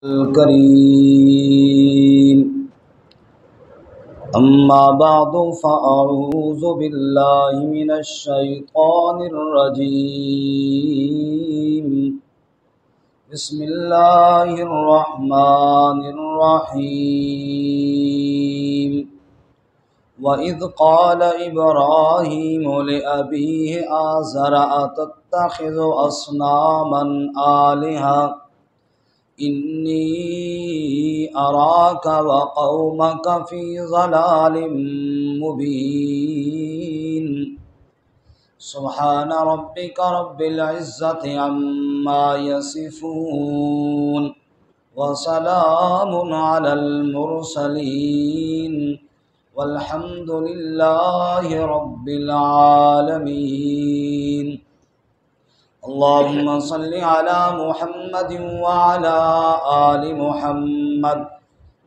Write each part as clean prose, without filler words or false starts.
الكريم أما بعد فأعوذ بالله من الشيطان الرجيم بسم الله الرحمن الرحيم وإذ قال إبراهيم لأبيه آزر أتتخذ أصناما آلهة إني أراك وقومك في ضلال مبين سبحان ربك رب العزة عما يصفون وسلام على المرسلين والحمد لله رب العالمين اللهم صل على محمد وعلى آل محمد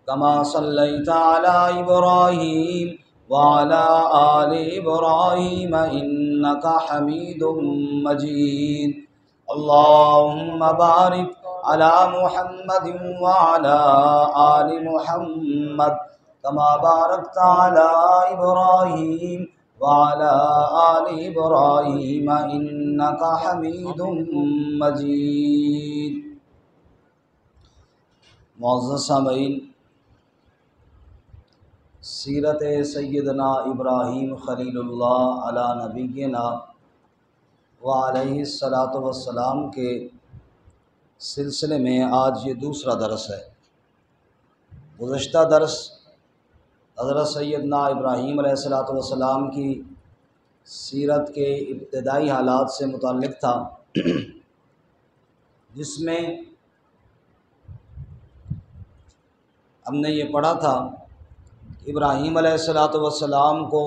كما صليت على إبراهيم وعلى آل إبراهيم إنك حميد مجيد اللهم بارك على محمد وعلى آل محمد كما باركت على إبراهيم وعلى آل إبراهيم إنك حميد مجيد۔ معزز سامعین، سیرت سیدنا ابراہیم خلیل اللہ علی نبینا وعلیہ الصلاۃ والسلام کے سلسلے میں آج یہ دوسرا درس ہے۔ گزشتہ درس حضرت سیدنا ابراہیم علیہ الصلاۃ والسلام کی سیرت کے ابتدائی حالات سے متعلق تھا، جس میں ہم نے یہ پڑھا تھا کہ ابراہیم علیہ الصلاۃ والسلام کو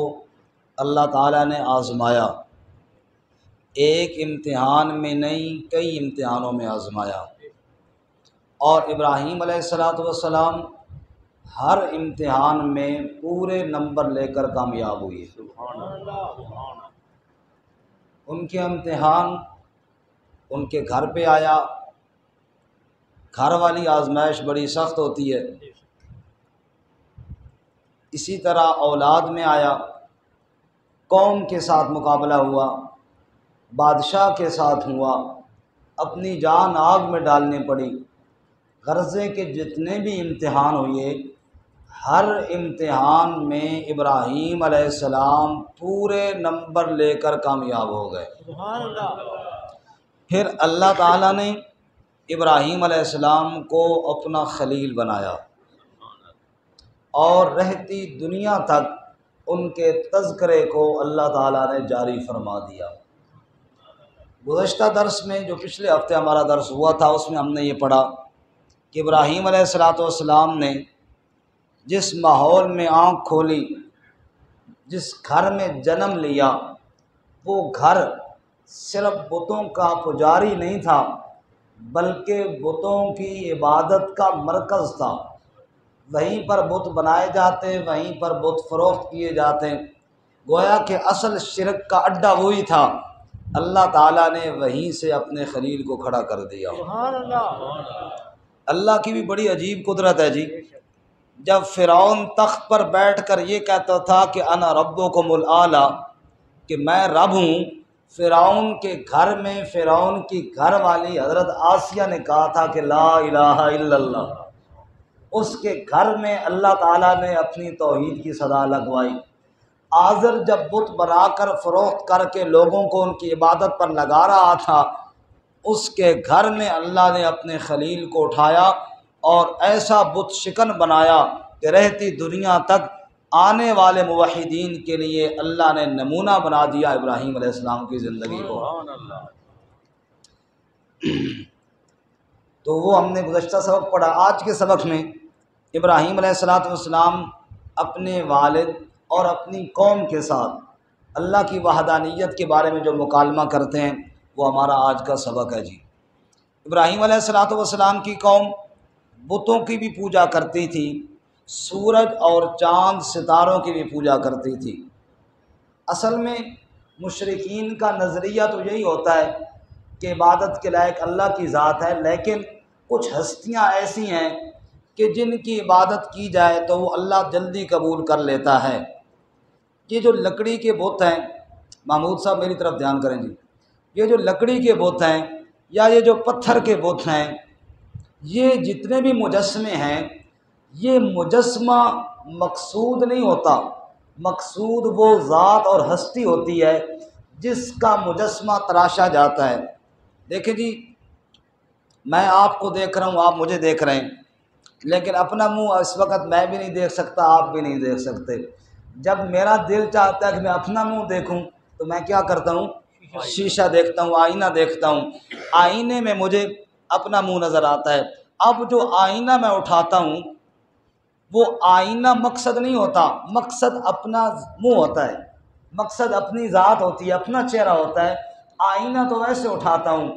اللہ تعالیٰ نے آزمایا، ایک امتحان میں نہیں کئی امتحانوں میں آزمایا، اور ابراہیم علیہ الصلاۃ والسلام ہر امتحان میں پورے نمبر لے کر کامیاب ہوئی۔ ان کے امتحان ان کے گھر پہ آیا، گھر والی آزمائش بڑی سخت ہوتی ہے۔ اسی طرح اولاد میں آیا، قوم کے ساتھ مقابلہ ہوا، بادشاہ کے ساتھ ہوا، اپنی جان آگ میں ڈالنی پڑی۔ غرضے کے جتنے بھی امتحان ہوئے، ہر امتحان میں ابراہیم علیہ السلام پورے نمبر لے کر کامیاب ہو گئے۔ سبحان اللہ۔ پھر اللہ تعالیٰ نے ابراہیم علیہ السلام کو اپنا خلیل بنایا، اور رہتی دنیا تک ان کے تذکرے کو اللہ تعالیٰ نے جاری فرما دیا۔ گزشتہ درس میں جو پچھلے ہفتے ہمارا درس ہوا تھا، اس میں ہم نے یہ پڑھا کہ ابراہیم علیہ السلام نے جس ماحول میں آنکھ کھولی، جس گھر میں جنم لیا، وہ گھر صرف بتوں کا پجاری نہیں تھا، بلکہ بتوں کی عبادت کا مرکز تھا۔ وہیں پر بت بنائے جاتے، وہیں پر بت فروخت کیے جاتے، گویا کہ اصل شرک کا اڈا وہی تھا۔ اللہ تعالیٰ نے وہیں سے اپنے خلیل کو کھڑا کر دیا۔ سبحان اللہ۔ اللہ کی بھی بڑی عجیب قدرت ہے جی۔ جب فرعون تخت پر بیٹھ کر یہ کہتا تھا کہ انا ربکم الاعلی، کہ میں رب ہوں، فرعون کے گھر میں فرعون کی گھر والی حضرت آسیہ نے کہا تھا کہ لا الہ الا اللہ۔ اس کے گھر میں اللہ تعالیٰ نے اپنی توحید کی صدا لگوائی۔ آزر جب بت بنا کر فروخت کر کے لوگوں کو ان کی عبادت پر لگا رہا تھا، اس کے گھر میں اللہ نے اپنے خلیل کو اٹھایا اور ایسا بت شکن بنایا کہ رہتی دنیا تک آنے والے موحدین کے لیے اللہ نے نمونہ بنا دیا ابراہیم علیہ السلام کی زندگی کو۔ تو وہ ہم نے گزشتہ سبق پڑھا۔ آج کے سبق میں ابراہیم علیہ السلام اپنے والد اور اپنی قوم کے ساتھ اللہ کی وحدانیت کے بارے میں جو مکالمہ کرتے ہیں، وہ ہمارا آج کا سبق ہے جی۔ ابراہیم علیہ السلام کی قوم بتوں کی بھی پوجا کرتی تھی، سورج اور چاند ستاروں کی بھی پوجا کرتی تھی۔ اصل میں مشرکین کا نظریہ تو یہی ہوتا ہے کہ عبادت کے لائق اللہ کی ذات ہے، لیکن کچھ ہستیاں ایسی ہیں کہ جن کی عبادت کی جائے تو وہ اللہ جلدی قبول کر لیتا ہے۔ یہ جو لکڑی کے بت ہیں، محمود صاحب میری طرف دھیان کریں جی، یہ جو لکڑی کے بت ہیں یا یہ جو پتھر کے بت ہیں، یہ جتنے بھی مجسمے ہیں، یہ مجسمہ مقصود نہیں ہوتا، مقصود وہ ذات اور ہستی ہوتی ہے جس کا مجسمہ تراشا جاتا ہے۔ دیکھیں جی، میں آپ کو دیکھ رہا ہوں، آپ مجھے دیکھ رہے ہیں، لیکن اپنا منہ اس وقت میں بھی نہیں دیکھ سکتا، آپ بھی نہیں دیکھ سکتے۔ جب میرا دل چاہتا ہے کہ میں اپنا منہ دیکھوں تو میں کیا کرتا ہوں؟ شیشہ دیکھتا ہوں، آئینہ دیکھتا ہوں، آئینے میں مجھے اپنا منہ نظر آتا ہے۔ اب جو آئینہ میں اٹھاتا ہوں وہ آئینہ مقصد نہیں ہوتا، مقصد اپنا منہ ہوتا ہے، مقصد اپنی ذات ہوتی ہے، اپنا چہرہ ہوتا ہے۔ آئینہ تو ویسے اٹھاتا ہوں،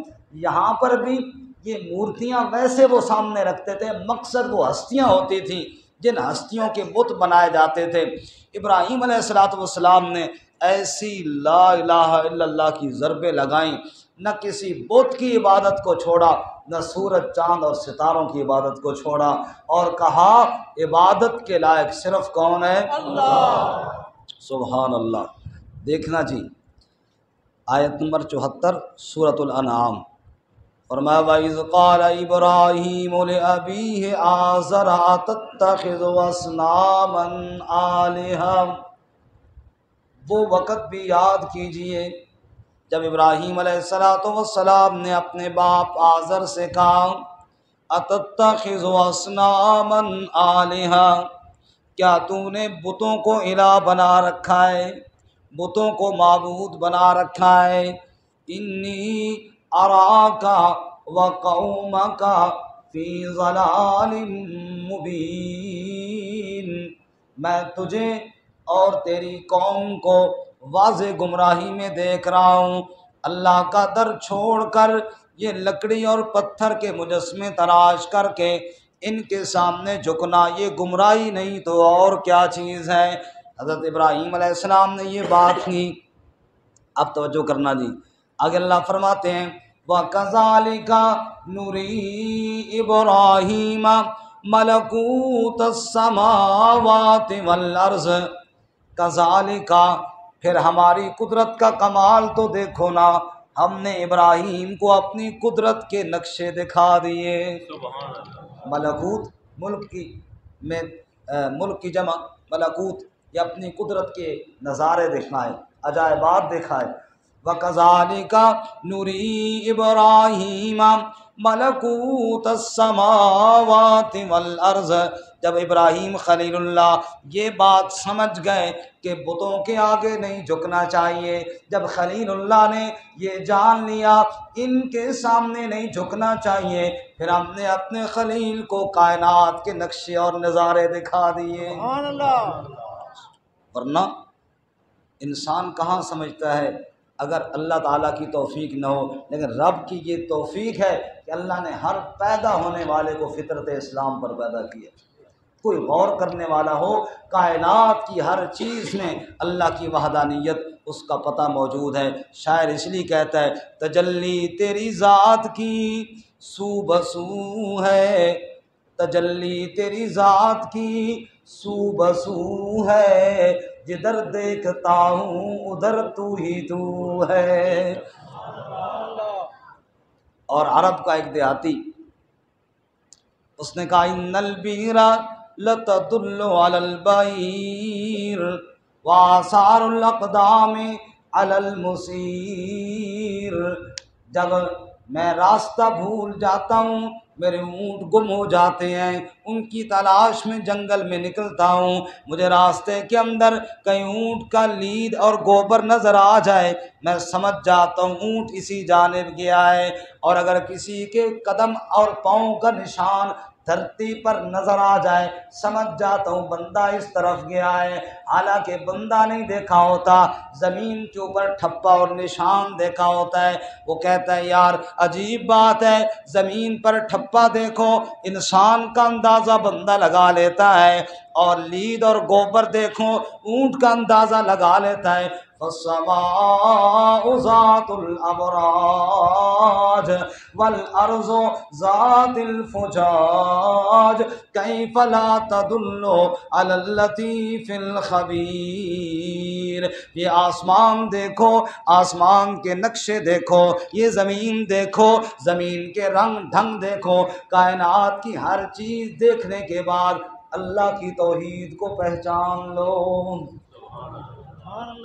یہاں پر بھی یہ مورتیاں ویسے وہ سامنے رکھتے تھے، مقصد وہ ہستیاں ہوتی تھیں جن ہستیوں کے بت بنائے جاتے تھے۔ ابراہیم علیہ السلام نے ایسی لا الہ الا اللہ کی ضربیں لگائیں، نہ کسی بت کی عبادت کو چھوڑا، نہ سورج چاند اور ستاروں کی عبادت کو چھوڑا، اور کہا عبادت کے لائق صرف کون ہے؟ اللہ۔ سبحان اللہ۔ دیکھنا جی، آیت نمبر 74 سورۃ الانعام، فرمایا وَإِذْ قَالَ إِبْرَاهِيمُ لِأَبِيهِ آزَرَ أَتَتَّخِذُ أَصْنَامًا آلِهَةً، وہ وقت بھی یاد کیجئے جب ابراہیم علیہ السلام نے اپنے باپ آزر سے کہا أَتَتَّخِذُ أَصْنَامًا آلِهَةً، کیا تو نے بتوں کو الہ بنا رکھا ہے، بتوں کو معبود بنا رکھا ہے؟ انی اراک وقومک فی ضلال مبین، میں تجھے اور تیری قوم کو واضح گمراہی میں دیکھ رہا ہوں۔ اللہ کا در چھوڑ کر یہ لکڑی اور پتھر کے مجسمے تراش کر کے ان کے سامنے جھکنا یہ گمراہی نہیں تو اور کیا چیز ہے؟ حضرت ابراہیم علیہ السلام نے یہ بات کی۔ اب توجہ کرنا جی، آگے اللہ فرماتے ہیں وَكَذَلِكَ نُرِي إِبْرَاهِيمَ مَلَكُوتَ السَّمَاوَاتِ وَالْأَرْضِ، كَذَلِكَ، پھر ہماری قدرت کا کمال تو دیکھو نا، ہم نے ابراہیم کو اپنی قدرت کے نقشے دکھا دیے۔ ملکوت ملک کی میں ملک کی جمع ملکوت، یہ اپنی قدرت کے نظارے دکھائے، عجائبات دکھائے۔ وَكَذَلِكَ نُرِي إِبْرَاهِيمَ مَلَكُوتَ السَّمَاوَاتِ وَالْأَرْضِ، جب ابراہیم خلیل اللہ یہ بات سمجھ گئے کہ بتوں کے آگے نہیں جھکنا چاہیے، جب خلیل اللہ نے یہ جان لیا ان کے سامنے نہیں جھکنا چاہیے، پھر ہم نے اپنے خلیل کو کائنات کے نقشے اور نظارے دکھا دیے۔ سبحان اللہ۔ ورنہ انسان کہاں سمجھتا ہے اگر اللہ تعالیٰ کی توفیق نہ ہو، لیکن رب کی یہ توفیق ہے کہ اللہ نے ہر پیدا ہونے والے کو فطرت اسلام پر پیدا کیا۔ کوئی غور کرنے والا ہو، کائنات کی ہر چیز میں اللہ کی وحدانیت اس کا پتہ موجود ہے۔ شاعر اس لیے کہتا ہے تجلی تیری ذات کی سو بسو ہے، تجلی تیری ذات کی سو بسو ہے، جدھر دیکھتا ہوں ادھر تو ہی تو ہے۔ اور عرب کا ایک دیہاتی اس نے کہا ان البیر لتدل علی البعیر وآثار الاقدام علی المسیر، جب میں راستہ بھول جاتا ہوں، میرے اونٹ گم ہو جاتے ہیں، ان کی تلاش میں جنگل میں نکلتا ہوں، مجھے راستے کے اندر کہیں اونٹ کا لید اور گوبر نظر آ جائے، میں سمجھ جاتا ہوں اونٹ اسی جانب گیا ہے، اور اگر کسی کے قدم اور پاؤں کا نشان دھرتی پر نظر آ جائے سمجھ جاتا ہوں بندہ اس طرف گیا ہے، حالانکہ بندہ نہیں دیکھا ہوتا، زمین کے اوپر ٹھپا اور نشان دیکھا ہوتا ہے۔ وہ کہتا ہے یار عجیب بات ہے، زمین پر ٹھپا دیکھو انسان کا اندازہ بندہ لگا لیتا ہے، اور لید اور گوبر دیکھو اونٹ کا اندازہ لگا لیتا ہے، فالسماء ذات الابراج والارض ذات الفجاج کیف لا تدل علی اللطیف الخبیر۔ یہ آسمان دیکھو، آسمان کے نقشے دیکھو، یہ زمین دیکھو، زمین کے رنگ ڈھنگ دیکھو، کائنات کی ہر چیز دیکھنے کے بعد اللہ کی توحید کو پہچان لو۔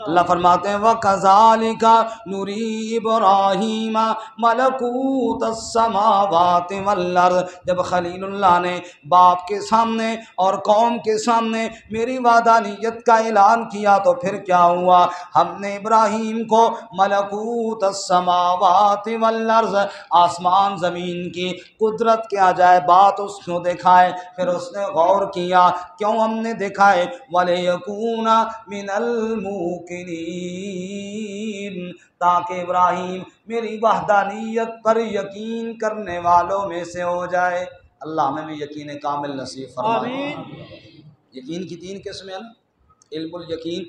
اللہ فرماتے ہیں وَكَذَلِكَ نُرِي إِبْرَاهِيمَ مَلَكُوتَ السَّمَاوَاتِ وَالْأَرْضِ۔ جب خلیل اللہ نے باپ کے سامنے اور قوم کے سامنے میری وحدانیت کا اعلان کیا تو پھر کیا ہوا؟ ہم نے ابراہیم کو ملکوت السماوات والارض، آسمان زمین کی قدرت کے عجائبات اس کو دکھائے۔ پھر اس نے غور کیا کیوں ہم نے دکھائے؟ وَلِيَكُونَ مِنَ الْمُوقِنِينَ، تاکہ ابراہیم میری وحدانیت پر یقین کرنے والوں میں سے ہو جائے۔ اللہ ہمیں بھی یقین کامل نصیب فرمائے۔ یقین کی تین قسمیں ہیں نا، علم الیقین،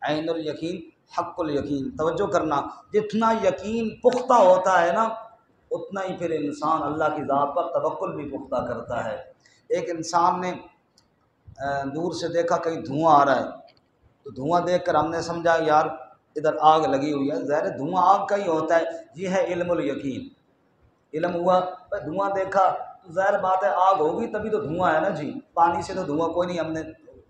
عین الیقین، حق الیقین۔ توجہ کرنا، جتنا یقین پختہ ہوتا ہے نا اتنا ہی پھر انسان اللہ کی ذات پر توکل بھی پختہ کرتا ہے۔ ایک انسان نے دور سے دیکھا کہیں دھواں آ رہا ہے تو دھواں دیکھ کر ہم نے سمجھا یار ادھر آگ لگی ہوئی ہے، ظاہر دھواں آگ کا ہی ہوتا ہے، یہ ہے علم الیقین۔ علم ہوا دھواں دیکھا تو ظاہر بات ہے آگ ہوگی تبھی تو دھواں ہے نا جی، پانی سے تو دھواں کوئی نہیں ہم نے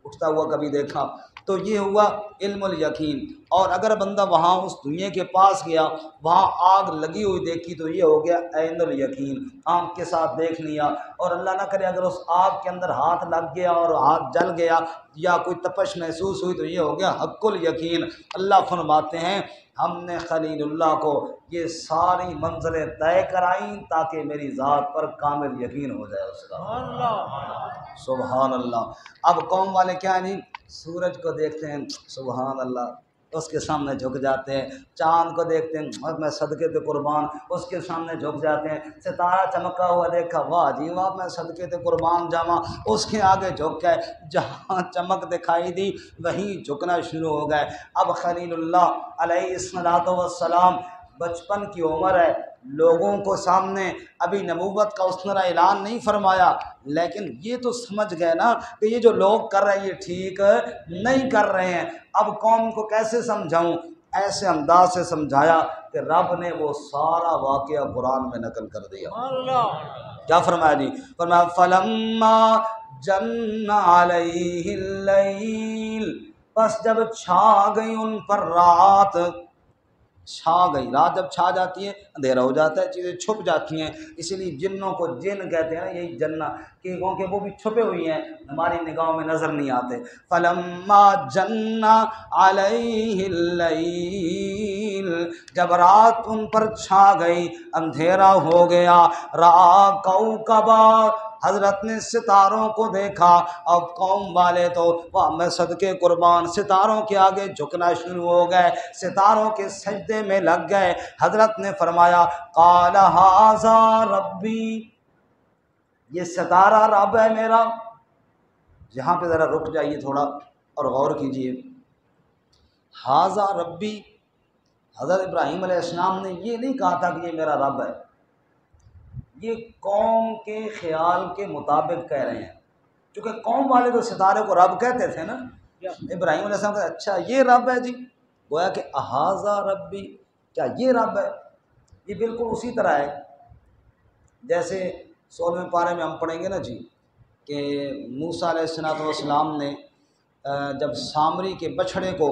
اٹھتا ہوا کبھی دیکھا، تو یہ ہوا علم الیقین۔ اور اگر بندہ وہاں اس دھوئیں کے پاس گیا وہاں آگ لگی ہوئی دیکھی تو یہ ہو گیا عین الیقین، آنکھ کے ساتھ دیکھ لیا۔ اور اللہ نہ کرے اگر اس آگ کے اندر ہاتھ لگ گیا اور ہاتھ جل گیا یا کوئی تپش محسوس ہوئی تو یہ ہو گیا حق الیقین۔ اللہ فرماتے ہیں ہم نے خلیل اللہ کو یہ ساری منزلیں طے کرائیں تاکہ میری ذات پر کامل یقین ہو جائے اس کا۔ سبحان اللہ۔ اب قوم والے کیا ہیں جی، سورج کو دیکھتے ہیں سبحان اللہ اس کے سامنے جھک جاتے ہیں، چاند کو دیکھتے ہیں میں صدقے تے قربان اس کے سامنے جھک جاتے ہیں، ستارہ چمکا ہوا دیکھا واہ جی واہ میں صدقے تے قربان جاواں اس کے آگے جھک گئے، جہاں چمک دکھائی دی وہیں جھکنا شروع ہو گئے۔ اب خلیل اللہ علیہ السلام بچپن کی عمر ہے، لوگوں کو سامنے ابھی نبوت کا اس طرح اعلان نہیں فرمایا، لیکن یہ تو سمجھ گئے نا کہ یہ جو لوگ کر رہے ہیں یہ ٹھیک نہیں کر رہے ہیں۔ اب قوم کو کیسے سمجھاؤں؟ ایسے انداز سے سمجھایا کہ رب نے وہ سارا واقعہ قرآن میں نقل کر دیا۔ کیا فرمایا جی؟ فرمایا فَلَمَّا جَنَّ عَلَيْهِ اللَّيْلُ، بس جب چھا گئی ان پر رات، چھا گئی رات جب چھا جاتی ہے اندھیرا ہو جاتا ہے، چیزیں چھپ جاتی ہیں، اسی لیے جنوں کو جن کہتے ہیں نا، یہی جنہ کیونکہ وہ بھی چھپے ہوئی ہیں ہماری نگاہوں میں نظر نہیں آتے۔ فَلَمَّا جَنَّ عَلَيْهِ اللَّيْلُ، جب رات ان پر چھا گئی اندھیرا ہو گیا، رَآ كَوْكَبًا، حضرت نے ستاروں کو دیکھا۔ اب قوم والے تو واہ میں صدقے قربان ستاروں کے آگے جھکنا شروع ہو گئے، ستاروں کے سجدے میں لگ گئے۔ حضرت نے فرمایا قال ھذا ربی، یہ ستارہ رب ہے میرا۔ یہاں پہ ذرا رک جائیے تھوڑا اور غور کیجئے، ھذا ربی، حضرت ابراہیم علیہ السلام نے یہ نہیں کہا تھا کہ یہ میرا رب ہے، یہ قوم کے خیال کے مطابق کہہ رہے ہیں، چونکہ قوم والے تو ستارے کو رب کہتے تھے نا۔ ابراہیم علیہ السلام کہتے اچھا یہ رب ہے جی، گویا کہ ھذا ربی، کیا یہ رب ہے؟ یہ بالکل اسی طرح ہے جیسے 16ویں پارے میں ہم پڑھیں گے نا جی کہ موسیٰ علیہ السلام نے جب سامری کے بچھڑے کو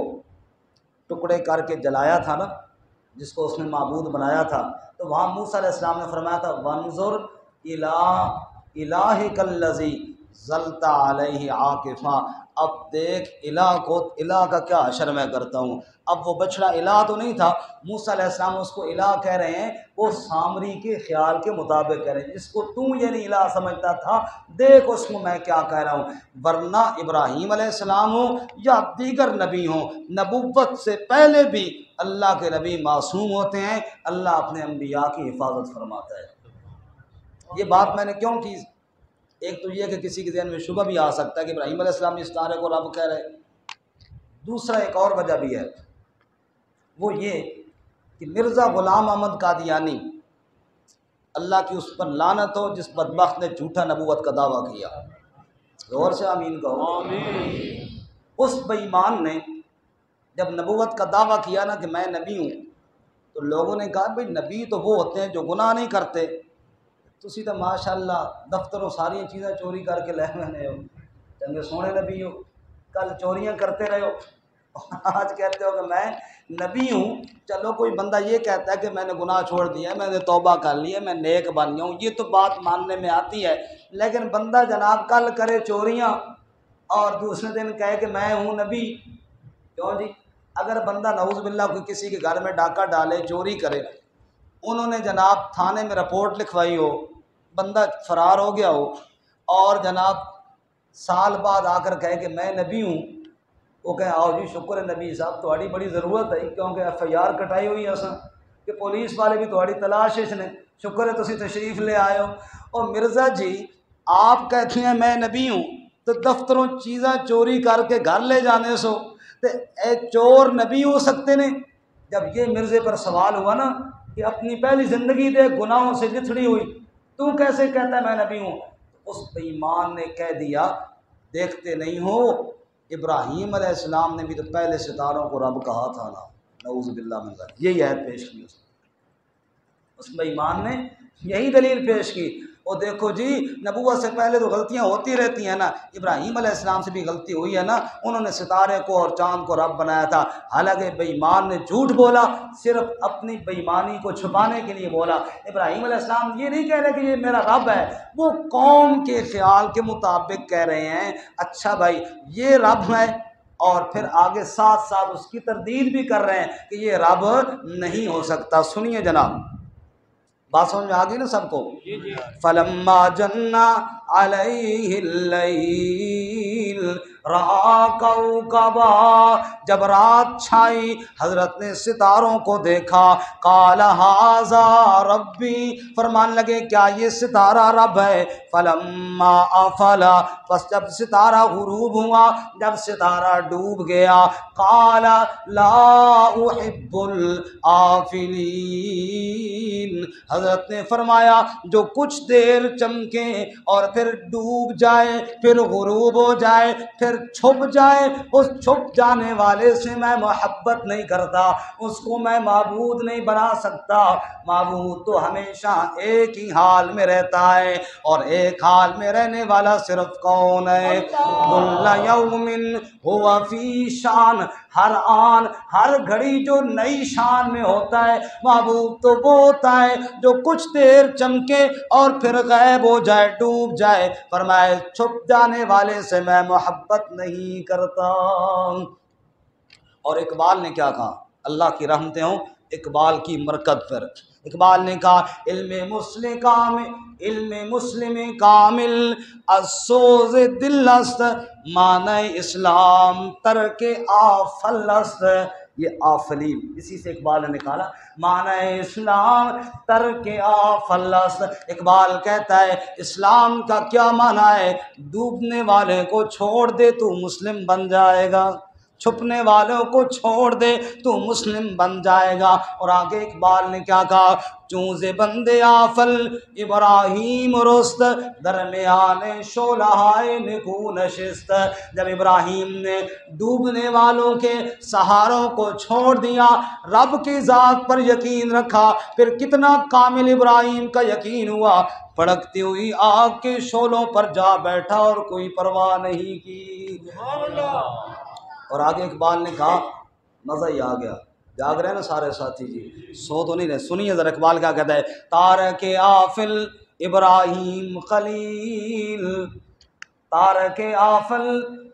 ٹکڑے کر کے جلایا تھا نا، جس کو اس نے معبود بنایا تھا، تو وہاں موسیٰ علیہ السلام نے فرمایا تھا وانظر الی الہک الذی ظلت علیہ عاکفا، اب دیکھ الہ کو، الہ کا کیا حشر میں کرتا ہوں۔ اب وہ بچڑا الہ تو نہیں تھا، موسیٰ علیہ السلام اس کو الہ کہہ رہے ہیں، وہ سامری کے خیال کے مطابق کہہ رہے ہیں، جس کو تو یہ نہیں الہ سمجھتا تھا دیکھ اس کو میں کیا کہہ رہا ہوں۔ ورنہ ابراہیم علیہ السلام ہو یا دیگر نبی ہوں، نبوت سے پہلے بھی اللہ کے نبی معصوم ہوتے ہیں، اللہ اپنے انبیاء کی حفاظت فرماتا ہے۔ یہ بات میں نے کیوں کی؟ ایک تو یہ کہ کسی کے ذہن میں شبہ بھی آ سکتا ہے کہ ابراہیم علیہ السلام اس ستارے کو رب کہہ رہے، دوسرا ایک اور وجہ بھی ہے وہ یہ کہ مرزا غلام احمد قادیانی، اللہ کی اس پر لعنت ہو جس بدبخت نے جھوٹا نبوت کا دعویٰ کیا، غور سے آمین کہو۔ اس بے ایمان نے جب نبوت کا دعویٰ کیا نا کہ میں نبی ہوں، تو لوگوں نے کہا بھئی نبی تو وہ ہوتے ہیں جو گناہ نہیں کرتے، تسی تو ماشاء اللہ دفتروں ساری چیزیں چوری کر کے لے میں ہو، چنگے سونے نبی ہو، کل چوریاں کرتے رہے ہو، آج کہتے ہو کہ میں نبی ہوں۔ چلو کوئی بندہ یہ کہتا ہے کہ میں نے گناہ چھوڑ دیا ہے، میں نے توبہ کر لی ہے، میں نیک بن گیا ہوں، یہ تو بات ماننے میں آتی ہے، لیکن بندہ جناب کل کرے چوریاں اور دوسرے دن کہے کہ میں ہوں نبی، کیوں جی؟ اگر بندہ نعوذ باللہ کوئی کسی کے گھر میں ڈاکہ ڈالے، چوری کرے، انہوں نے جناب تھانے میں رپورٹ لکھوائی ہو، بندہ فرار ہو گیا ہو، اور جناب سال بعد آ کر کہے کہ میں نبی ہوں، وہ کہیں آؤ جی شکر ہے نبی صاحب تھوڑی بڑی ضرورت ہے، کیونکہ ایف آئی آر کٹائی ہوئی ہے اساں کہ پولیس والے بھی تھوڑی تلاش اس نے، شکر ہے تسی تشریف لے آئے ہو۔ اور مرزا جی آپ کہتے ہیں میں نبی ہوں تو دفتروں چیزاں چوری کر کے گھر لے جانے سو تے اے چور نبی ہو سکتے نے؟ جب یہ مرزے پر سوال ہوا نا کہ اپنی پہلی زندگی دے گناہوں سے لتھڑی ہوئی، تو کیسے کہتا ہے میں نبی ہوں؟ اس بے ایمان نے کہہ دیا دیکھتے نہیں ہو ابراہیم علیہ السلام نے بھی تو پہلے ستاروں کو رب کہا تھا نا، نعوذ باللہ من ذلک۔ یہی عہد پیش کی اس بے ایمان نے، یہی دلیل پیش کی۔ اور دیکھو جی نبوت سے پہلے تو غلطیاں ہوتی رہتی ہیں نا، ابراہیم علیہ السلام سے بھی غلطی ہوئی ہے نا، انہوں نے ستارے کو اور چاند کو رب بنایا تھا، حالانکہ بے ایمان نے جھوٹ بولا، صرف اپنی بے ایمانی کو چھپانے کے لیے بولا۔ ابراہیم علیہ السلام یہ نہیں کہہ رہے کہ یہ میرا رب ہے، وہ قوم کے خیال کے مطابق کہہ رہے ہیں اچھا بھائی یہ رب ہے، اور پھر آگے ساتھ ساتھ اس کی تردید بھی کر رہے ہیں کہ یہ رب نہیں ہو سکتا۔ سنیے جناب، بات سمجھ میں آ گئی نا سب کو؟ فلما جن علیہ اللیل رأى کوکبا، جب رات چھائی حضرت نے ستاروں کو دیکھا، قال ھذا ربی، فرمان لگے کیا یہ ستارہ رب ہے؟ فلما افلا، پس جب ستارہ غروب ہوا، جب ستارہ ڈوب گیا، قال لا احب الآفلین، حضرت نے فرمایا جو کچھ دیر چمکے اور پھر ڈوب جائے، پھر غروب ہو جائے، پھر چھپ جائے، اس چھپ جانے والے سے میں محبت نہیں کرتا، اس کو میں معبود نہیں بنا سکتا۔ معبود تو ہمیشہ ایک ہی حال میں رہتا ہے، اور ایک حال میں رہنے والا صرف کون ہے؟ کل یوم ہوا فی شان، ہر آن ہر گھڑی جو نئی شان میں ہوتا ہے، معبود تو وہ ہوتا ہے جو کچھ دیر چمکے اور پھر غائب ہو جائے، ڈوب جائے۔ فرمائے چھپ جانے والے سے میں محبت نہیں کرتا۔ اور اقبال نے کیا کہا؟ اللہ کی رحمتیں ہوں اقبال کی مرکت پر۔ اقبال نے کہا علم مسلم کامل السوز دل است، معنی اسلام ترک آفل است۔ یہ آفلین اسی سے اقبال نے نکالا، معنی اسلام ترک آفل است۔ اقبال کہتا ہے اسلام کا کیا معنی ہے؟ ڈوبنے والے کو چھوڑ دے تو مسلم بن جائے گا، چھپنے والوں کو چھوڑ دے تو مسلم بن جائے گا۔ اور آگے اقبال نے کیا کہا؟ چونز بندے آفل ابراہیم رست، درمیان شعلہائے نکو نشست۔ جب ابراہیم نے ڈوبنے والوں کے سہاروں کو چھوڑ دیا، رب کی ذات پر یقین رکھا، پھر کتنا کامل ابراہیم کا یقین ہوا، بھڑکتی ہوئی آگ کے شعلوں پر جا بیٹھا اور کوئی پرواہ نہیں کی۔ اور آگے اقبال نے کہا، مزہ ہی آ گیا، جاگ رہے ہیں نا سارے ساتھی جی، سو تو نہیں رہے، سنیے ذرا اقبال کیا کہتا ہے۔ تارک آفل ابراہیم خلیل، تارک آفل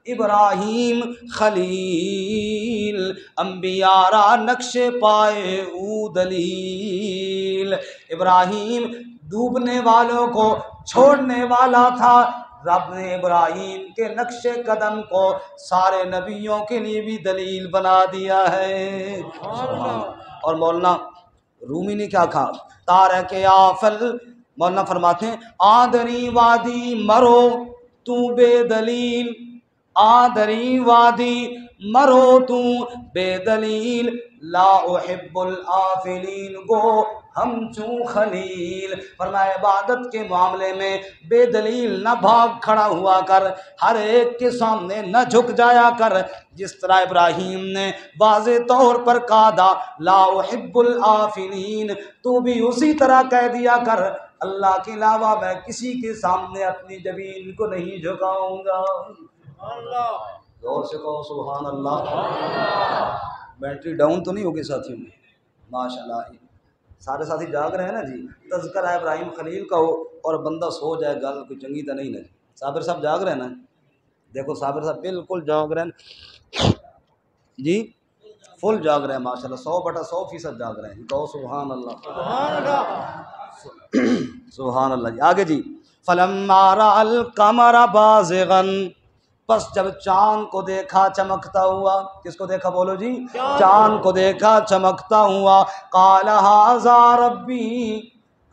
ابراہیم خلیل، انبیاء را نقش پائے او دلیل۔ ابراہیم ڈوبنے والوں کو چھوڑنے والا تھا، رب نے ابراہیم کے نقش قدم کو سارے نبیوں کے لیے بھی دلیل بنا دیا ہے۔ اور مولانا رومی نے کیا کہا؟ تارک آفل، مولانا فرماتے ہیں آدری وادی مرو تو بے دلیل، آدری وادی مرو تو بے دلیل لا احب الآفلین گو ہم چوں خلیل۔ فرمایا عبادت کے معاملے میں بے دلیل نہ بھاگ کھڑا ہوا کر، ہر ایک کے سامنے نہ جھک جایا کر، جس طرح ابراہیم نے واضح طور پر کہا تھا لا احب الآفلین، تو بھی اسی طرح کہہ دیا کر اللہ کے علاوہ میں کسی کے سامنے اپنی جبین کو نہیں جھکاؤں گا۔ زور سے کہو سبحان اللہ۔ بیٹری ڈاؤن تو نہیں ہوگی ساتھیوں میں؟ ماشاء اللہ، سارے ساتھی جاگ رہے ہیں نا جی؟ تذکرہ ابراہیم خلیل کا ہو اور بندہ سو جائے گل کوئی چنگی تو نہیں نا جی؟ صابر صاحب جاگ رہے ہیں نا؟ دیکھو صابر صاحب بالکل جاگ رہے ہیں جی، فل جاگ رہے ہیں ماشاء اللہ، 100/100% جاگ رہے ہیں۔ کہو سبحان اللہ، سبحان اللہ، سبحان اللہ جی۔ آگے جی، فلما رأى القمر بازغا، بس جب چاند کو دیکھا چمکتا ہوا، کس کو دیکھا بولو جی؟ چاند کو دیکھا چمکتا ہوا، قال ھذا ربی،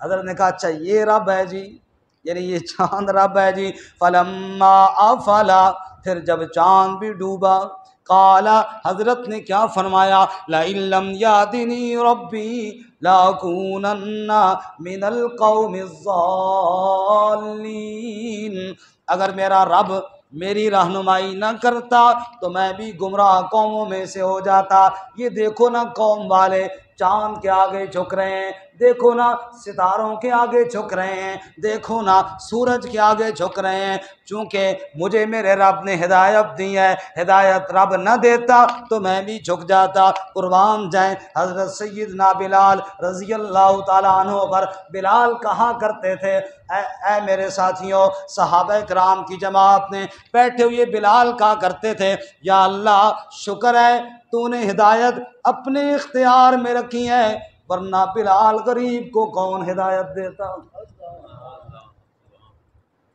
حضرت نے کہا اچھا یہ رب ہے جی، یعنی یہ چاند رب ہے جی۔ فلما افلا، پھر جب چاند بھی ڈوبا، قال، حضرت نے کیا فرمایا؟ لئن لم یهدنی ربی لاکونن من القوم الضالین، اگر میرا رب میری رہنمائی نہ کرتا تو میں بھی گمراہ قوموں میں سے ہو جاتا۔ یہ دیکھو نا قوم والے چاند کے آگے جھک رہے ہیں، دیکھو نا ستاروں کے آگے جھک رہے ہیں، دیکھو نا سورج کے آگے جھک رہے ہیں، چونکہ مجھے میرے رب نے ہدایت دی ہے، ہدایت رب نہ دیتا تو میں بھی جھک جاتا۔ قربان جائیں حضرت سیدنا بلال رضی اللہ تعالیٰ عنہ پر۔ بلال کہا کرتے تھے، اے میرے ساتھیوں، صحابہ کرام کی جماعت نے بیٹھے ہوئے بلال کہا کرتے تھے، یا اللہ شکر ہے تو نے ہدایت اپنے اختیار میں رکھی ہے، ورنہ بلال غریب کو کون ہدایت دیتا؟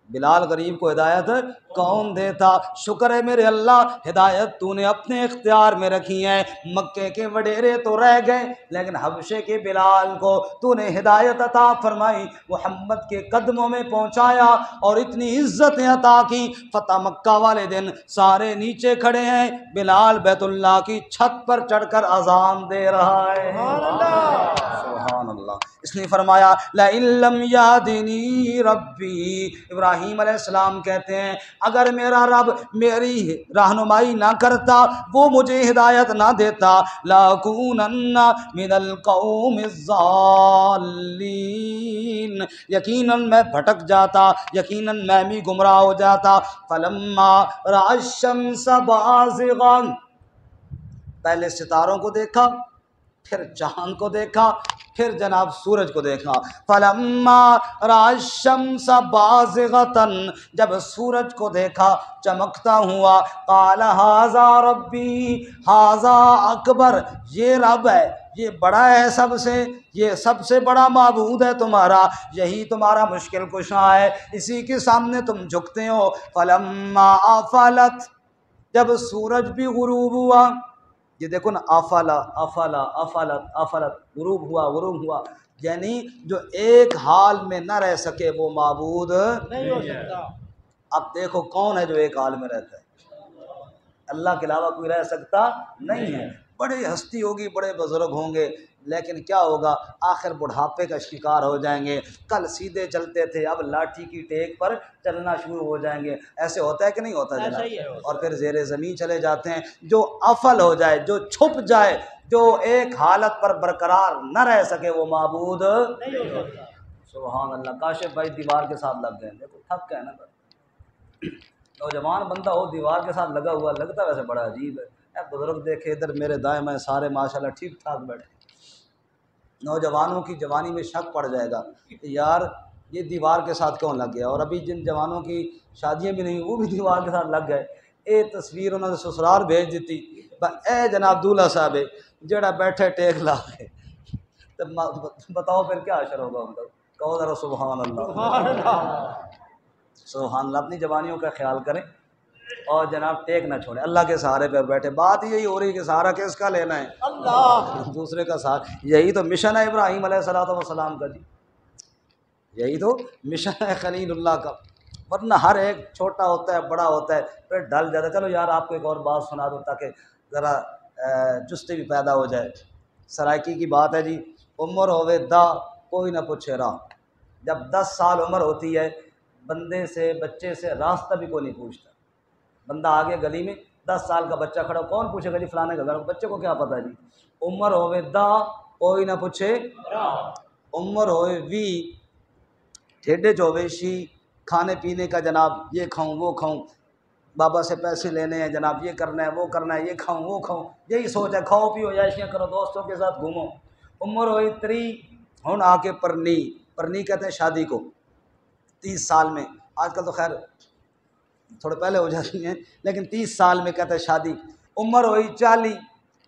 بلال غریب کو ہدایت کون دیتا؟ شکر ہے میرے اللہ ہدایت تو نے اپنے اختیار میں رکھی ہے۔ مکے کے وڈیرے تو رہ گئے لیکن حبشے کے بلال کو تو نے ہدایت عطا فرمائی، محمد کے قدموں میں پہنچایا اور اتنی عزتیں عطا کی۔ فتح مکہ والے دن سارے نیچے کھڑے ہیں، بلال بیت اللہ کی چھت پر چڑھ کر اذان دے رہا ہے۔ سبحان اللہ۔ اس نے فرمایا لئن لم یهدنی ربی، ابراہیم علیہ السلام کہتے ہیں اگر میرا رب میری رہنمائی نہ کرتا، وہ مجھے ہدایت نہ دیتا، لاکونن من القوم الضالین، یقیناً میں بھٹک جاتا، یقیناً میں بھی گمراہ ہو جاتا۔ فلما رأى الشمس بازغا، پہلے ستاروں کو دیکھا، پھر چاند کو دیکھا، پھر جناب سورج کو دیکھا۔ فلما رأى الشمس بازغة، جب سورج کو دیکھا چمکتا ہوا، قال ھذا ربی ھذا اکبر، یہ رب ہے، یہ بڑا ہے سب سے، یہ سب سے بڑا معبود ہے تمہارا، یہی تمہارا مشکل کشا ہے، اسی کے سامنے تم جھکتے ہو۔ فلما افلت، جب سورج بھی غروب ہوا، یہ دیکھو نا، افلا افلا افلت افلت، غروب ہوا غروب ہوا، یعنی جو ایک حال میں نہ رہ سکے وہ معبود نہیں ہو سکتا۔ اب دیکھو کون ہے جو ایک حال میں رہتا ہے؟ اللہ کے علاوہ کوئی رہ سکتا نہیں ہے۔ بڑی ہستی ہوگی، بڑے بزرگ ہوں گے، لیکن کیا ہوگا؟ آخر بڑھاپے کا شکار ہو جائیں گے۔ کل سیدھے چلتے تھے، اب لاٹھی کی ٹیک پر چلنا شروع ہو جائیں گے۔ ایسے ہوتا ہے کہ نہیں ہوتا جناب؟ اور پھر زیر زمین چلے جاتے ہیں۔ جو افل ہو جائے، جو چھپ جائے، جو ایک حالت پر برقرار نہ رہ سکے، وہ معبود نہیں ہو سکتا۔ سبحان اللہ۔ کاشف بھائی دیوار کے ساتھ لگ گئے، دیکھو تھک گئے نا۔ نوجوان بندہ ہو دیوار کے ساتھ لگا ہوا، لگتا ویسے بڑا عجیب ہے۔ بزرگ دیکھے ادھر میرے دائیں میں سارے ماشاءاللہ ٹھیک ٹھاک بیٹھے۔ نوجوانوں کی جوانی میں شک پڑ جائے گا کہ یار یہ دیوار کے ساتھ کیوں لگ گیا، اور ابھی جن جوانوں کی شادیاں بھی نہیں وہ بھی دیوار کے ساتھ لگ گئے۔ اے تصویر انہوں نے سسرال بھیج دیتی، اے جناب دولہا صاحب جڑا بیٹھے ٹیک لا کے، بتاؤ پھر کیا اشر ہوگا ان کا؟ کہو ذرا سبحان اللہ۔ سبحان اللہ۔ اپنی جوانیوں کا خیال کریں اور جناب ٹیک نہ چھوڑیں، اللہ کے سہارے پہ بیٹھے۔ بات یہی ہو رہی کہ سہارا کس کا لینا ہے؟ اللہ، دوسرے کا سہارا۔ یہی تو مشن ہے ابراہیم علیہ السلام کا جی، یہی تو مشن ہے خلیل اللہ کا۔ ورنہ ہر ایک چھوٹا ہوتا ہے بڑا ہوتا ہے پھر ڈل جاتا ہے۔ چلو یار آپ کو ایک اور بات سنا دو تاکہ ذرا چستی بھی پیدا ہو جائے۔ سرائکی کی بات ہے جی، عمر ہوئے دا کوئی نہ پوچھے راہ۔ جب 10 سال عمر ہوتی ہے بندے سے بچے سے راستہ بھی کوئی نہیں پوچھتا۔ بندہ آگے گلی میں 10 سال کا بچہ کھڑا، کون پوچھے گا جی فلانے کا گھر، بچے کو کیا پتہ جی۔ عمر ہوئے دا کوئی نہ پوچھے عمر ہوئے وی ٹھیڈے چوبیشی کھانے پینے کا جناب یہ کھاؤں وہ کھاؤں، بابا سے پیسے لینے ہیں جناب، یہ کرنا ہے وہ کرنا ہے، یہ کھاؤں وہ کھاؤں، یہی سوچ ہے، کھاؤ پیو عیاشیاں کرو دوستوں کے ساتھ گھومو۔ عمر ہوئی 3 ہن آ کے پرنی کہتے ہیں شادی کو 30 سال میں، آج کل تو خیر تھوڑے پہلے ہو جاتی ہیں لیکن 30 سال میں کہتے ہیں شادی۔ عمر ہوئی 40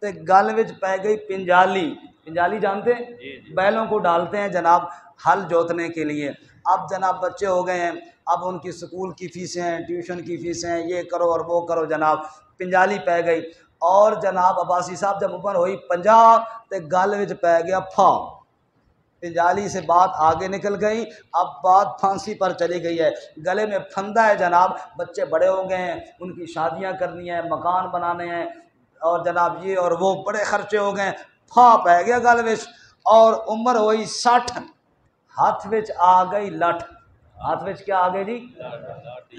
تے گل وچ پی گئی پنجالی۔ پنجالی جانتے ہیں؟ بیلوں کو ڈالتے ہیں جناب ہل جوتنے کے لیے۔ اب جناب بچے ہو گئے ہیں، اب ان کی سکول کی فیسیں ہیں، ٹیوشن کی فیسیں ہیں، یہ کرو اور وہ کرو جناب، پنجالی پی گئی۔ اور جناب عباسی صاحب جب عمر ہوئی 50 تے گل وچ پی گیا پھا۔ پنجالی سے بات آگے نکل گئی، اب بات پھانسی پر چلی گئی ہے، گلے میں پھندا ہے جناب، بچے بڑے ہو گئے ہیں، ان کی شادیاں کرنی ہیں، مکان بنانے ہیں، اور جناب یہ اور وہ بڑے خرچے ہو گئے، پھا پہ گیا گل وچ۔ اور عمر ہوئی 60، ہاتھ وچ آ گئی لٹھ۔ ہاتھ وچ کیا آ گئی جی؟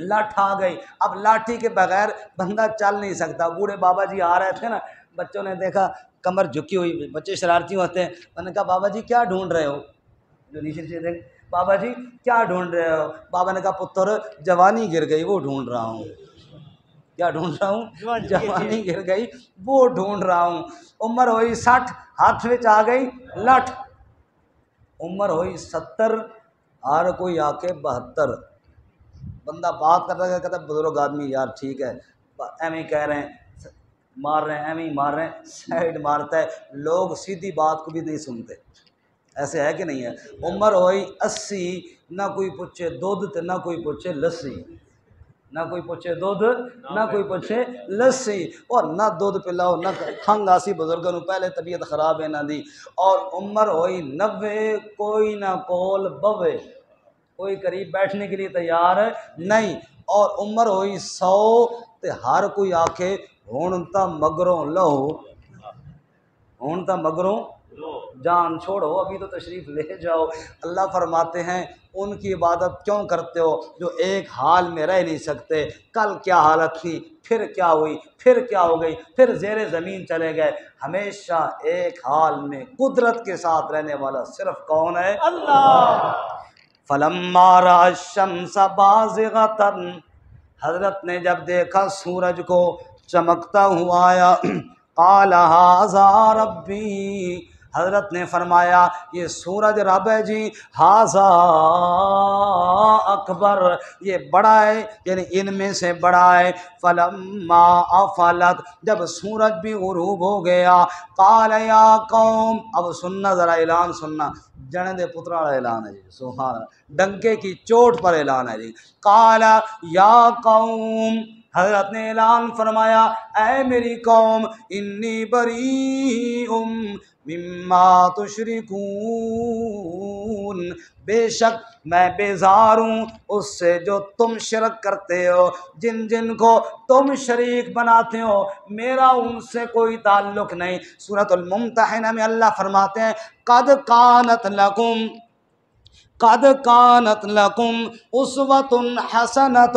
لٹھ آ گئی۔ اب لاٹھی کے بغیر بندہ چل نہیں سکتا۔ بوڑھے بابا جی آ رہے تھے نا، بچوں نے دیکھا کمر جھکی ہوئی، بچے شرارتی ہوتے ہیں، میں نے کہا بابا جی کیا ڈھونڈ رہے ہو؟ جو نیچے سے دیکھ، بابا جی کیا ڈھونڈ رہے ہو؟ بابا نے کہا پتر جوانی گر گئی وہ ڈھونڈ رہا ہوں۔ کیا ڈھونڈ رہا ہوں؟ جوانی گر گئی وہ ڈھونڈ رہا ہوں۔ عمر ہوئی 60، ہاتھ وچ آ گئی لٹھ۔ عمر ہوئی 70، ہر کوئی آ کے 72۔ بندہ بات کر رہا ہے، کہتا ہے بزرگ آدمی یار ٹھیک ہے، ایویں کہہ رہے ہیں، مار رہے ہیں، ایویں مار رہے ہیں، سائڈ مارتا ہے، لوگ سیدھی بات کو بھی نہیں سنتے۔ ایسے ہے کہ نہیں ہے؟ عمر ہوئی 80، نہ کوئی پوچھے دودھ تے نہ کوئی پوچھے لسی، نہ کوئی پوچھے دودھ نہ کوئی پوچھے لسی، اور نہ دودھ پلاؤ نہ کھنگ آسی بزرگوں نو پہلے طبیعت خراب ہے نہ دی۔ اور عمر ہوئی 90، کوئی نہ کول بوے، کوئی قریب بیٹھنے کے لیے تیار نہیں۔ اور عمر ہوئی 100 تے ہر کوئی آکھے ہن تا مگروں لو، ہن تا مگروں جان چھوڑو، ابھی تو تشریف لے جاؤ۔ اللہ فرماتے ہیں ان کی عبادت کیوں کرتے ہو جو ایک حال میں رہ نہیں سکتے؟ کل کیا حالت تھی، پھر کیا ہوئی، پھر کیا ہو گئی، پھر زیر زمین چلے گئے۔ ہمیشہ ایک حال میں قدرت کے ساتھ رہنے والا صرف کون ہے؟ اللہ۔ فلما رأى الشمس بازغة، حضرت نے جب دیکھا سورج کو چمکتا ہوا آیا، قال ھذا ربی، حضرت نے فرمایا یہ سورج رب ہے جی، ھذا اکبر، یہ بڑا ہے، یعنی ان میں سے بڑا ہے۔ فلما افلت، جب سورج بھی غروب ہو گیا، قال یا قوم، اب سننا ذرا اعلان سننا، جنے دے پترا والا اعلان ہے جی، سبحان اللہ، ڈنکے کی چوٹ پر اعلان ہے جی۔ قال یا قوم، حضرت نے اعلان فرمایا اے میری قوم، انی بریء مما تشرکون، بے شک میں بیزار ہوں اس سے جو تم شرک کرتے ہو، جن جن کو تم شریک بناتے ہو، میرا ان سے کوئی تعلق نہیں۔ سورۃ الممتحنہ میں اللہ فرماتے ہیں قد کانت لکم اسوۃ حسنۃ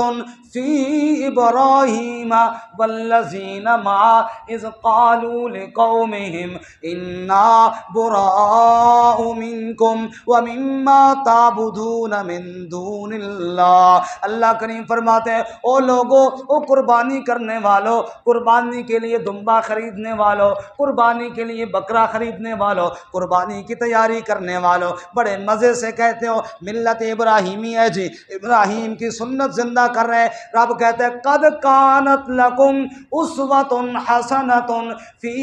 فی ابراہیم والذین معہ اذ قالوا لقومہم انا براء منکم ومما تعبدون من دون اللہ۔ اللہ کریم فرماتے ہیں او لوگو، او قربانی کرنے والو، قربانی کے لیے دمبا خریدنے والو، قربانی کے لیے بکرا خریدنے والو، قربانی کی تیاری کرنے والو، بڑے مزے سے کہتے ہو ملت ابراہیمی ہے جی، ابراہیم کی سنت زندہ کر رہے ہیں، رب کہتے ہیں قد کانت لکم اسوۃ حسنۃ فی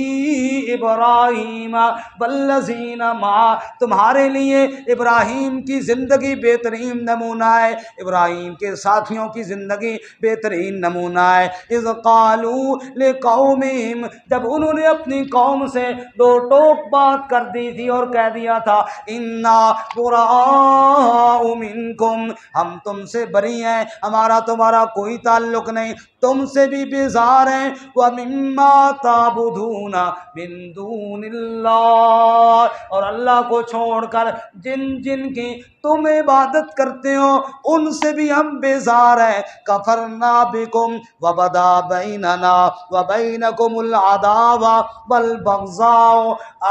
ابراہیم والذین معہ، تمہارے لیے ابراہیم کی زندگی بہترین نمونہ ہے، ابراہیم کے ساتھیوں کی زندگی بہترین نمونہ ہے۔ اذ قالوا لقومہم، جب انہوں نے اپنی قوم سے دو ٹوک بات کر دی تھی اور کہہ دیا تھا انا براء منکم، ہم تم سے بری ہیں، ہمارا تمہارا کوئی تعلق نہیں، تم سے بھی بیزار ہیں، وَمِمَّا تَعْبُدُونَ مِن دُونِ اللَّهِ، اور اللہ کو چھوڑ کر جن جن کی تم عبادت کرتے ہو ان سے بھی ہم بیزار ہیں۔ کفرنا بکم وبدا بیننا وبینکم العداوۃ والبغضاء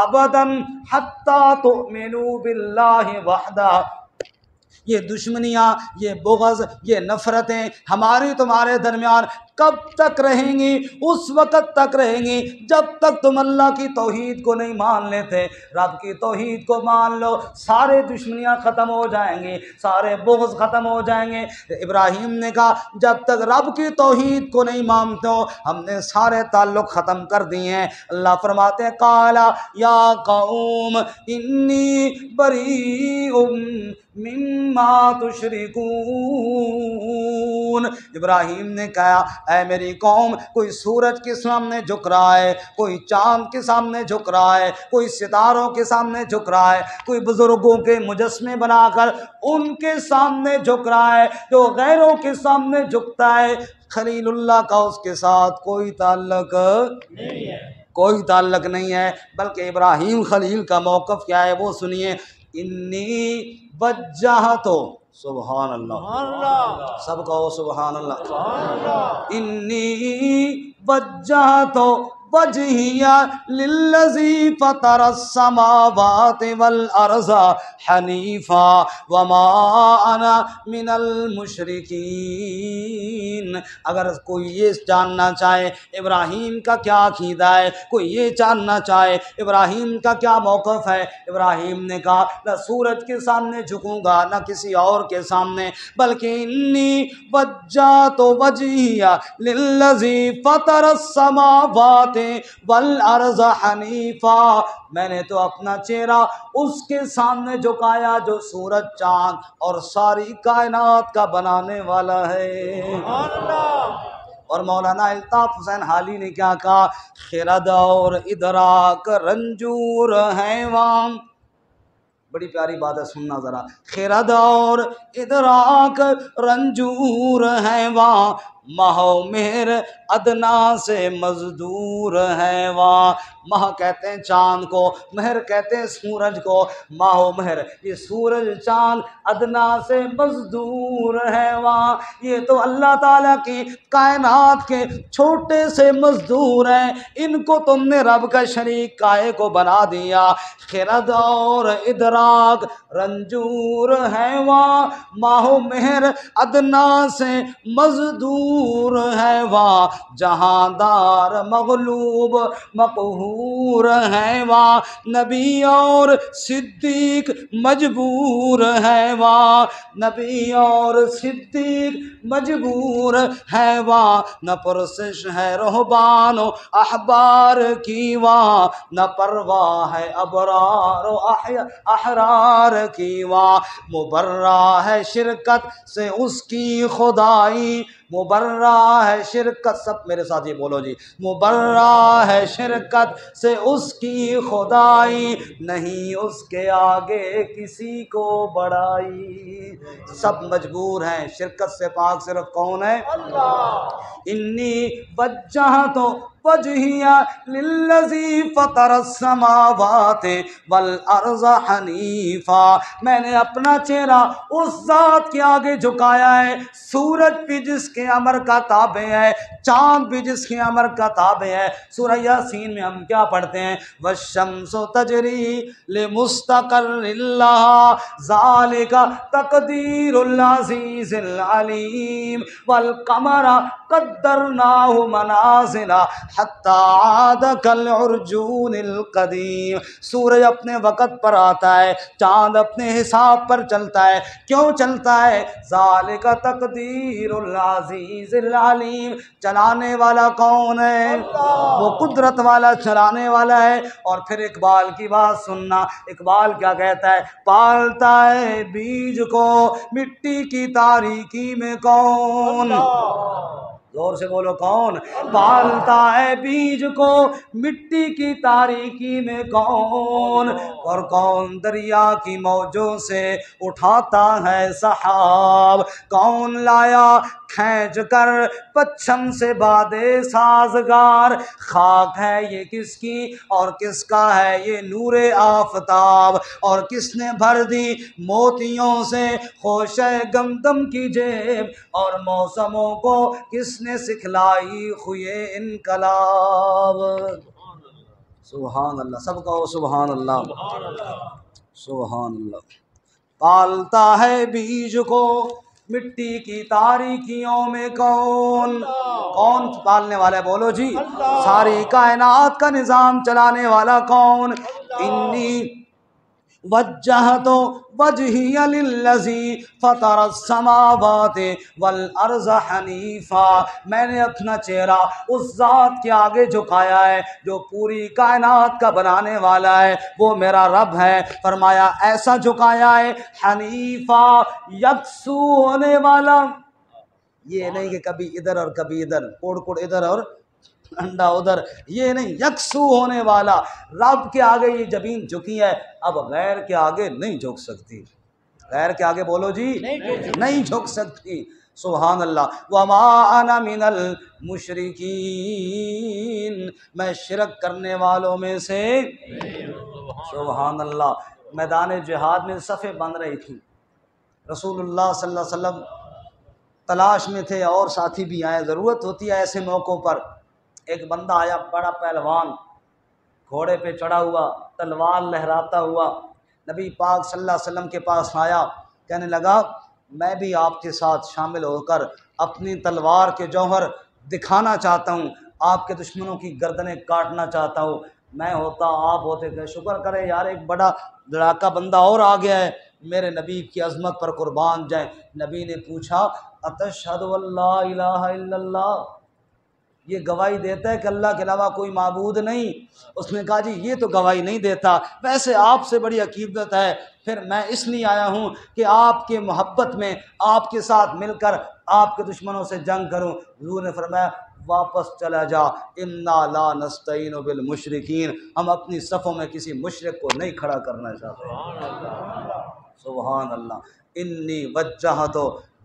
ابدا حتی تؤمنوا باللہ وحدہ، یہ دشمنیاں، یہ بغض، یہ نفرتیں ہماری تمہارے درمیان کب تک رہیں گی؟ اس وقت تک رہیں گی جب تک تم اللہ کی توحید کو نہیں مان لیتے۔ رب کی توحید کو مان لو، سارے دشمنیاں ختم ہو جائیں گی، سارے بغض ختم ہو جائیں گے۔ ابراہیم نے کہا جب تک رب کی توحید کو نہیں مانتے ہو ہم نے سارے تعلق ختم کر دیے ہیں۔ اللہ فرماتے ہیں قال یا قوم انی بریء مما تشرکون، ابراہیم نے کہا اے میری قوم، کوئی سورج کے سامنے جھک رہا ہے، کوئی چاند کے سامنے جھک رہا ہے، کوئی ستاروں کے سامنے جھک رہا ہے، کوئی بزرگوں کے مجسمے بنا کر ان کے سامنے جھک رہا ہے، جو غیروں کے سامنے جھکتا ہے خلیل اللہ کا اس کے ساتھ کوئی تعلق نہیں ہے، کوئی تعلق نہیں ہے۔ بلکہ ابراہیم خلیل کا موقف کیا ہے وہ سنیے، انی وجہت، سبحان اللہ، سب کہو سبحان اللہ، انی وجہت وجہی للذی فطر السماوات والارض حنیفا وما انا من المشرکین۔ اگر کوئی یہ جاننا چاہے ابراہیم کا کیا عقیدہ ہے، کوئی یہ جاننا چاہے ابراہیم کا کیا موقف ہے، ابراہیم نے کہا نہ سورج کے سامنے جھکوں گا نہ کسی اور کے سامنے، بلکہ انی وجہت وجہی للذی فطر السماوات والارض حنیفا، میں نے تو اپنا چہرہ اس کے سامنے جھکایا جو سورج چاند اور ساری کائنات کا بنانے والا ہے۔ اور مولانا الطاف حسین حالی نے کیا کہا، خرد اور ادراک رنجور حیوان، بڑی پیاری بات ہے سننا ذرا، خرد اور ادراک رنجور حیوان، مہو مہر ادنا سے مزدور ہے وہاں، ماہ کہتے ہیں چاند کو، مہر کہتے ہیں سورج کو، ماہ و مہر یہ سورج چاند ادنا سے مزدور ہے وہاں، یہ تو اللہ تعالیٰ کی کائنات کے چھوٹے سے مزدور ہیں، ان کو تم نے رب کا شریک کائے کو بنا دیا۔ خرد اور ادراک رنجور ہے وہاں، ماہ و مہر ادنا سے مزدور ہے وہاں، جہاں دار مغلوب مقہور ہے وہاں، نبی اور صدیق مجبور ہے وہاں، نبی اور صدیق مجبور ہے وہاں، نہ پرسش ہے رہبان و احبار کی وہاں، نہ پرواہ ہے ابرار و احرار کی وہاں، مبرہ ہے شرکت سے اس کی خدائی، مبرہ ہے شرکت، سب میرے ساتھ یہ بولو جی، مبرہ ہے شرکت سے اس کی خدائی، نہیں اس کے آگے کسی کو بڑائی، سب مجبور ہیں، شرکت سے پاک صرف کون ہے؟ اللہ۔ انی وجہت وجہی للذی فطر السماوات والارض حنیفا، میں نے اپنا چہرہ اس ذات کے آگے جھکایا ہے، سورج بھی جس کے امر کا تابع ہے، چاند بھی جس کے امر کا تابع ہے۔ سورہ یاسین میں ہم کیا پڑھتے ہیں، والشمس تجری لمستقر لها ذلك تقدیر العزیز العلیم والقمر قدرناه منازل حتی عاد کالعرجون القدیم، سورج اپنے وقت پر آتا ہے، چاند اپنے حساب پر چلتا ہے، کیوں چلتا ہے؟ ذالک تقدیر العزیز العلیم، چلانے والا کون ہے؟ وہ قدرت والا چلانے والا ہے۔ اور پھر اقبال کی بات سننا، اقبال کیا کہتا ہے؟ پالتا ہے بیج کو مٹی کی تاریکی میں کون؟ زور سے بولو کون؟ پالتا ہے بیج کو مٹی کی تاریکی میں کون؟ اور کون دریا کی موجوں سے اٹھاتا ہے سحاب؟ کون لایا کھینچ کر پچھم سے بادے سازگار؟ خاک ہے یہ کس کی اور کس کا ہے یہ نور آفتاب؟ اور کس نے بھر دی موتیوں سے خوشہ گندم کی جیب؟ اور موسموں کو کس نے سکھلائی خوئے انقلاب؟ سبحان اللہ، سب کہو سبحان اللہ، سبحان اللہ۔ پالتا ہے بیج کو مٹی کی تاریکیوں میں کون؟ کون پالنے والا ہے؟ بولو جی۔ ساری کائنات کا نظام چلانے والا کون؟ انی وجہت وجہی للذی فطر السماوات والارض حنیفا، میں نے اپنا چہرہ اس ذات کے آگے جھکایا ہے جو پوری کائنات کا بنانے والا ہے، وہ میرا رب ہے۔ فرمایا ایسا جھکایا ہے حنیفا، یکسو ہونے والا، یہ نہیں کہ کبھی ادھر اور کبھی ادھر، کوڑ کوڑ ادھر اور انڈا ادھر، یہ نہیں، یکسو ہونے والا۔ رب کے آگے یہ زمین جھکی ہے، اب غیر کے آگے نہیں جھک سکتی، غیر کے آگے بولو جی نہیں جھک سکتی۔ سبحان اللہ۔ وما انا من المشرکین، میں شرک کرنے والوں میں سے، سبحان اللہ۔ میدان جہاد میں صفیں بن رہی تھی، رسول اللہ صلی اللہ علیہ وسلم تلاش میں تھے اور ساتھی بھی آئے، ضرورت ہوتی ہے ایسے موقعوں پر۔ ایک بندہ آیا بڑا پہلوان، گھوڑے پہ چڑھا ہوا، تلوار لہراتا ہوا، نبی پاک صلی اللہ علیہ وسلم کے پاس آیا، کہنے لگا میں بھی آپ کے ساتھ شامل ہو کر اپنی تلوار کے جوہر دکھانا چاہتا ہوں، آپ کے دشمنوں کی گردنیں کاٹنا چاہتا ہوں۔ میں ہوتا آپ ہوتے کہ شکر کرے یار ایک بڑا لڑاکا بندہ اور آ گیا ہے، میرے نبی کی عظمت پر قربان جائیں۔ نبی نے پوچھا اتشہد اللہ الہ الا اللہ، یہ گواہی دیتا ہے کہ اللہ کے علاوہ کوئی معبود نہیں؟ اس نے کہا جی یہ تو گواہی نہیں دیتا، ویسے آپ سے بڑی عقیدت ہے، پھر میں اس لیے آیا ہوں کہ آپ کے محبت میں آپ کے ساتھ مل کر آپ کے دشمنوں سے جنگ کروں۔ حضور نے فرمایا واپس چلا جا، انا لا نستعین بالمشرکین، ہم اپنی صفوں میں کسی مشرک کو نہیں کھڑا کرنا چاہتے۔ سبحان اللہ۔ انی وجہت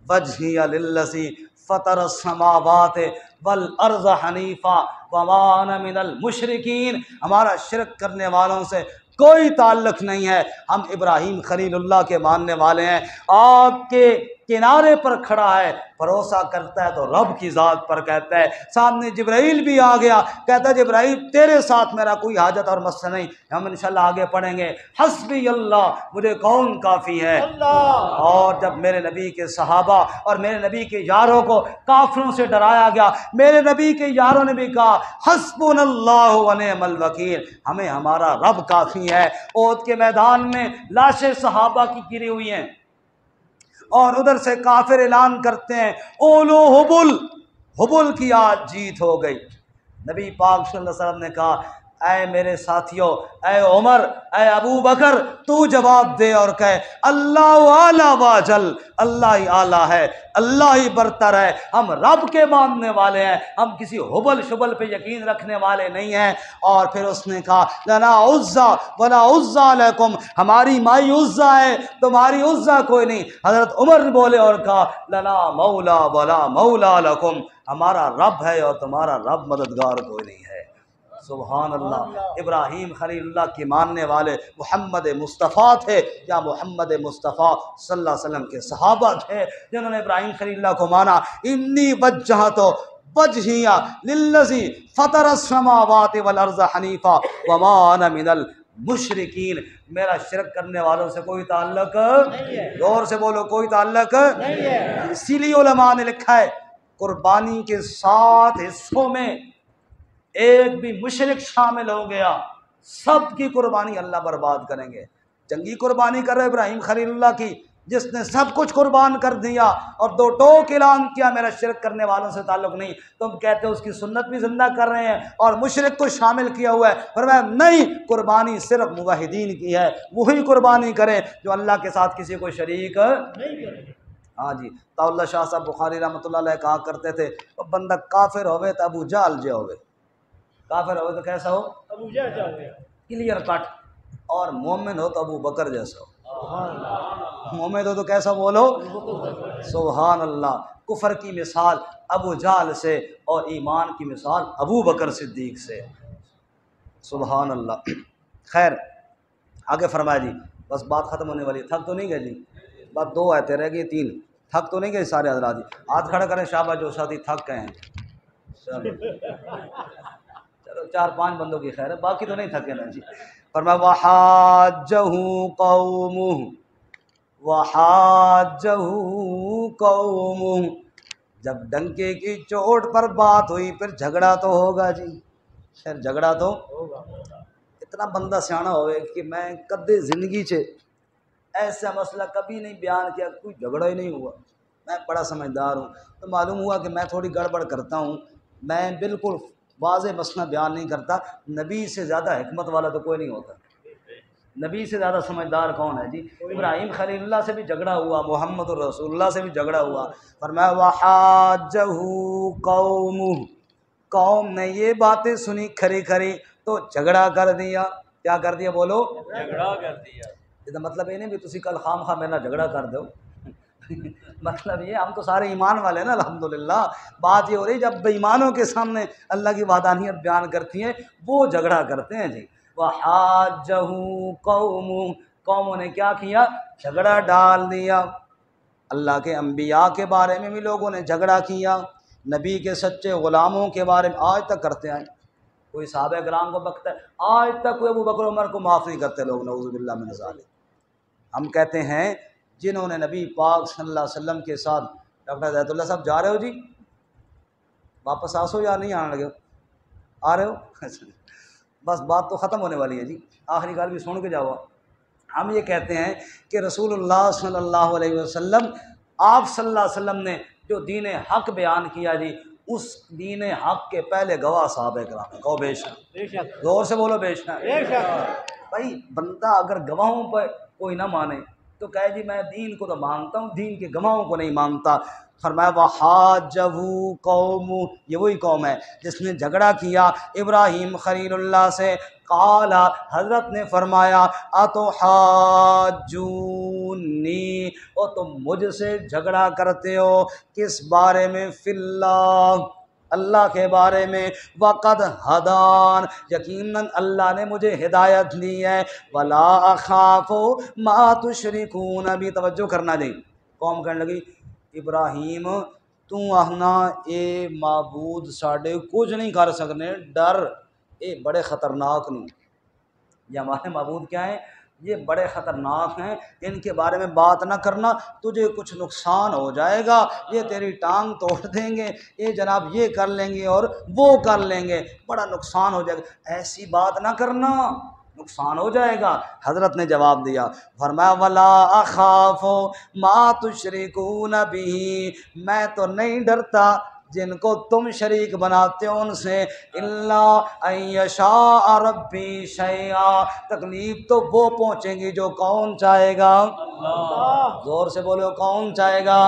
وجہی للذی فطر السماوات والارض حنیفا وما انا من المشرکین، ہمارا شرک کرنے والوں سے کوئی تعلق نہیں ہے، ہم ابراہیم خلیل اللہ کے ماننے والے ہیں۔ آپ کے کنارے پر کھڑا ہے، بھروسہ کرتا ہے تو رب کی ذات پر کہتا ہے۔ سامنے جبرائیل بھی آ گیا، کہتا ہے جبرائیل تیرے ساتھ میرا کوئی حاجت اور مسئلہ نہیں، ہم انشاءاللہ آگے پڑھیں گے۔ حسبی اللہ، مجھے کون کافی ہے اللہ۔ اور جب میرے نبی کے صحابہ اور میرے نبی کے یاروں کو کافروں سے ڈرایا گیا، میرے نبی کے یاروں نے بھی کہا حسبنا اللہ ونعم الوکیل، ہمیں ہمارا رب کافی ہے۔ احد کے میدان میں لاشیں صحابہ کی گری ہوئی ہیں، اور ادھر سے کافر اعلان کرتے ہیں اولو حبل، حبل کی آج جیت ہو گئی۔ نبی پاک صلی اللہ علیہ وسلم نے کہا اے میرے ساتھیوں، اے عمر، اے ابو بکر، تو جواب دے اور کہے اللہ اعلیٰ واجل، اللہ ہی اعلیٰ ہے، اللہ ہی برتر ہے، ہم رب کے ماننے والے ہیں، ہم کسی حبل شبل پہ یقین رکھنے والے نہیں ہیں۔ اور پھر اس نے کہا لنا عزا ولا عزا لکم، ہماری مائی عزا ہے، تمہاری عزا کوئی نہیں۔ حضرت عمر بولے اور کہا لنا مولا ولا مولا لکم، ہمارا رب ہے اور تمہارا رب مددگار کوئی نہیں ہے۔ سبحان اللہ۔ ابراہیم خلیل اللہ کے ماننے والے محمد مصطفیٰ تھے، یا محمد مصطفیٰ صلی اللہ علیہ وسلم کے صحابہ تھے جنہوں نے ابراہیم خلیل اللہ کو مانا۔ انی وجہت وجہی للذی فطر السماوات والارض حنیفا وما انا من المشرکین، میرا شرک کرنے والوں سے کوئی تعلق نہیں ہے۔ زور سے بولو کوئی تعلق نہیں ہے۔ اسی لیے علماء نے لکھا ہے قربانی کے 7 حصوں میں ایک بھی مشرک شامل ہو گیا سب کی قربانی اللہ برباد کریں گے۔ جنگی قربانی کر رہے ابراہیم خلیل اللہ کی، جس نے سب کچھ قربان کر دیا اور دو ٹوک اعلان کیا میرا شرک کرنے والوں سے تعلق نہیں، تم کہتے ہو اس کی سنت بھی زندہ کر رہے ہیں اور مشرک کو شامل کیا ہوا ہے۔ فرمایا نہیں، قربانی صرف موحدین کی ہے، وہی قربانی کریں جو اللہ کے ساتھ کسی کو شریک نہیں کرے۔ ہاں جی، طاء اللہ شاہ صاحب بخاری رحمۃ اللہ علیہ کہا کرتے تھے بندہ کافر ہوئے تو ابو جہل جو ہوئے، کافر ہوئے تو کیسا ہو؟ ابو جہل ہوئے، کلیئر کٹ، اور مومن ہو تو ابو بکر جیسا ہو۔ مومن ہو تو کیسا بولو؟ سبحان اللہ۔ کفر کی مثال ابو جہل سے اور ایمان کی مثال ابو بکر صدیق سے، سبحان اللہ۔ خیر آگے فرمایا جی، بس بات ختم ہونے والی ہے، تھک تو نہیں گئے جی؟ بات دو آیتیں رہ گئی، تین، تھک تو نہیں گئے سارے حضرات جی؟ ہاتھ کھڑا کریں شاباش جو ساتھی تھک گئے ہیں، چلو چلو 4-5 بندوں کی خیر ہے، باقی تو نہیں تھکے نا جی۔ فرمایا وَحَاجَّهُ قَوْمُهُ وَحَاجَّهُ قَوْمُهُ، جب ڈنکے کی چوٹ پر بات ہوئی پھر جھگڑا تو ہوگا جی، خیر جھگڑا تو ہوگا۔ اتنا بندہ سیانا ہوئے کہ میں کدے زندگی سے ایسا مسئلہ کبھی نہیں بیان کیا، کوئی جھگڑا ہی نہیں ہوا، میں بڑا سمجھدار ہوں، تو معلوم ہوا کہ میں تھوڑی گڑبڑ کرتا ہوں، میں بالکل واضح مسئلہ بیان نہیں کرتا۔ نبی سے زیادہ حکمت والا تو کوئی نہیں ہوتا، نبی سے زیادہ سمجھدار کون ہے جی؟ ابراہیم خلیل اللہ سے بھی جھگڑا ہوا، محمد الرسول اللہ سے بھی جھگڑا ہوا۔ فرمایا وَحَاجَّهُ قَوْمُهُ، قوم نے یہ باتیں سنی کھری کھری تو جھگڑا کر دیا۔ کیا کر دیا بولو؟ جھگڑا کر دیا۔ یہ مطلب یہ نہیں بھی تسی کل خام خواہ میرے نال جھگڑا کر دو مطلب یہ ہم تو سارے ایمان والے ہیں نا الحمدللہ۔ بات یہ ہو رہی جب بے ایمانوں کے سامنے اللہ کی وحدانیت بیان کرتی ہیں وہ جھگڑا کرتے ہیں جی۔ وَحَاجَّهُ قَوْمُهُ، قوموں نے کیا کیا؟ جھگڑا ڈال دیا۔ اللہ کے انبیاء کے بارے میں بھی لوگوں نے جھگڑا کیا، نبی کے سچے غلاموں کے بارے میں آج تک کرتے آئے، کوئی صحابہ کرام کو بکتا ہے، آج تک کوئی ابو بکر عمر کو معاف نہیں کرتے لوگ، نعوذ باللہ من ذالک۔ ہم کہتے ہیں جنہوں نے نبی پاک صلی اللہ علیہ وسلم کے ساتھ، ڈاکٹر زید اللہ صاحب جا رہے ہو جی؟ واپس آسو یا نہیں آنے لگے ہو؟ آ رہے ہو؟ بس بات تو ختم ہونے والی ہے جی، آخری گال بھی سن کے جاؤ۔ ہم یہ کہتے ہیں کہ رسول اللہ صلی اللہ علیہ وسلم، آپ صلی اللہ علیہ وسلم نے جو دین حق بیان کیا جی، اس دین حق کے پہلے گواہ صحابہ کرام ہیں، کہو بے شک، زور سے بولو بے شک۔ بھائی بندہ اگر گواہوں پر کوئی نہ مانے تو کہے جی میں دین کو تو مانتا ہوں، دین کے گواہوں کو نہیں مانتا۔ فرمایا وَحَاجَّهُ قَوْمُهُ، یہ وہی قوم ہے جس نے جھگڑا کیا ابراہیم خلیل اللہ سے۔ قال، حضرت نے فرمایا اتحاجونی، او تم مجھ سے جھگڑا کرتے ہو کس بارے میں؟ فی اللہ، اللہ کے بارے میں۔ وقد ہدان، یقیناً اللہ نے مجھے ہدایت دی ہے۔ ولا اخاف ما تشرکون، ابھی توجہ کرنا دیں۔ قوم کہنے لگی ابراہیم تو آہنا اے معبود ساڈے کچھ نہیں کر سکنے، ڈر اے بڑے خطرناک نوں، یہ ہمارے معبود کیا ہیں؟ یہ بڑے خطرناک ہیں، ان کے بارے میں بات نہ کرنا، تجھے کچھ نقصان ہو جائے گا، یہ تیری ٹانگ توڑ دیں گے، یہ جناب یہ کر لیں گے اور وہ کر لیں گے، بڑا نقصان ہو جائے گا، ایسی بات نہ کرنا، نقصان ہو جائے گا۔ حضرت نے جواب دیا، فرمایا ولا اخاف ما تشرکون به، میں تو نہیں ڈرتا جن کو تم شریک بناتے ہو ان سے، الا ان یشاء ربی شیئا، تکلیف تو وہ پہنچیں گی جو کون چاہے گا؟ اللہ۔ زور سے بولو کون چاہے گا؟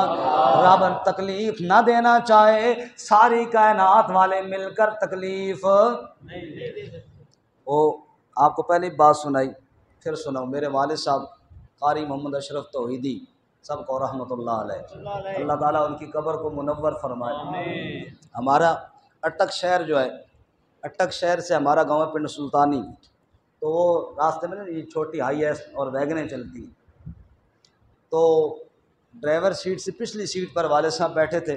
رب تکلیف نہ دینا چاہے ساری کائنات والے مل کر تکلیف نہیں دے سکتے۔ وہ آپ کو پہلے بات سنائی پھر سناؤ، میرے والد صاحب قاری محمد اشرف توحیدی سب کو رحمۃ اللہ علیہ، اللہ تعالیٰ ان کی قبر کو منور فرمائے۔ ہمارا اٹک شہر جو ہے، اٹک شہر سے ہمارا گاؤں ہے پنڈ سلطانی، تو وہ راستے میں نا یہ چھوٹی ہائی ایس اور ویگنیں چلتی ہیں، تو ڈرائیور سیٹ سے پچھلی سیٹ پر والد صاحب بیٹھے تھے،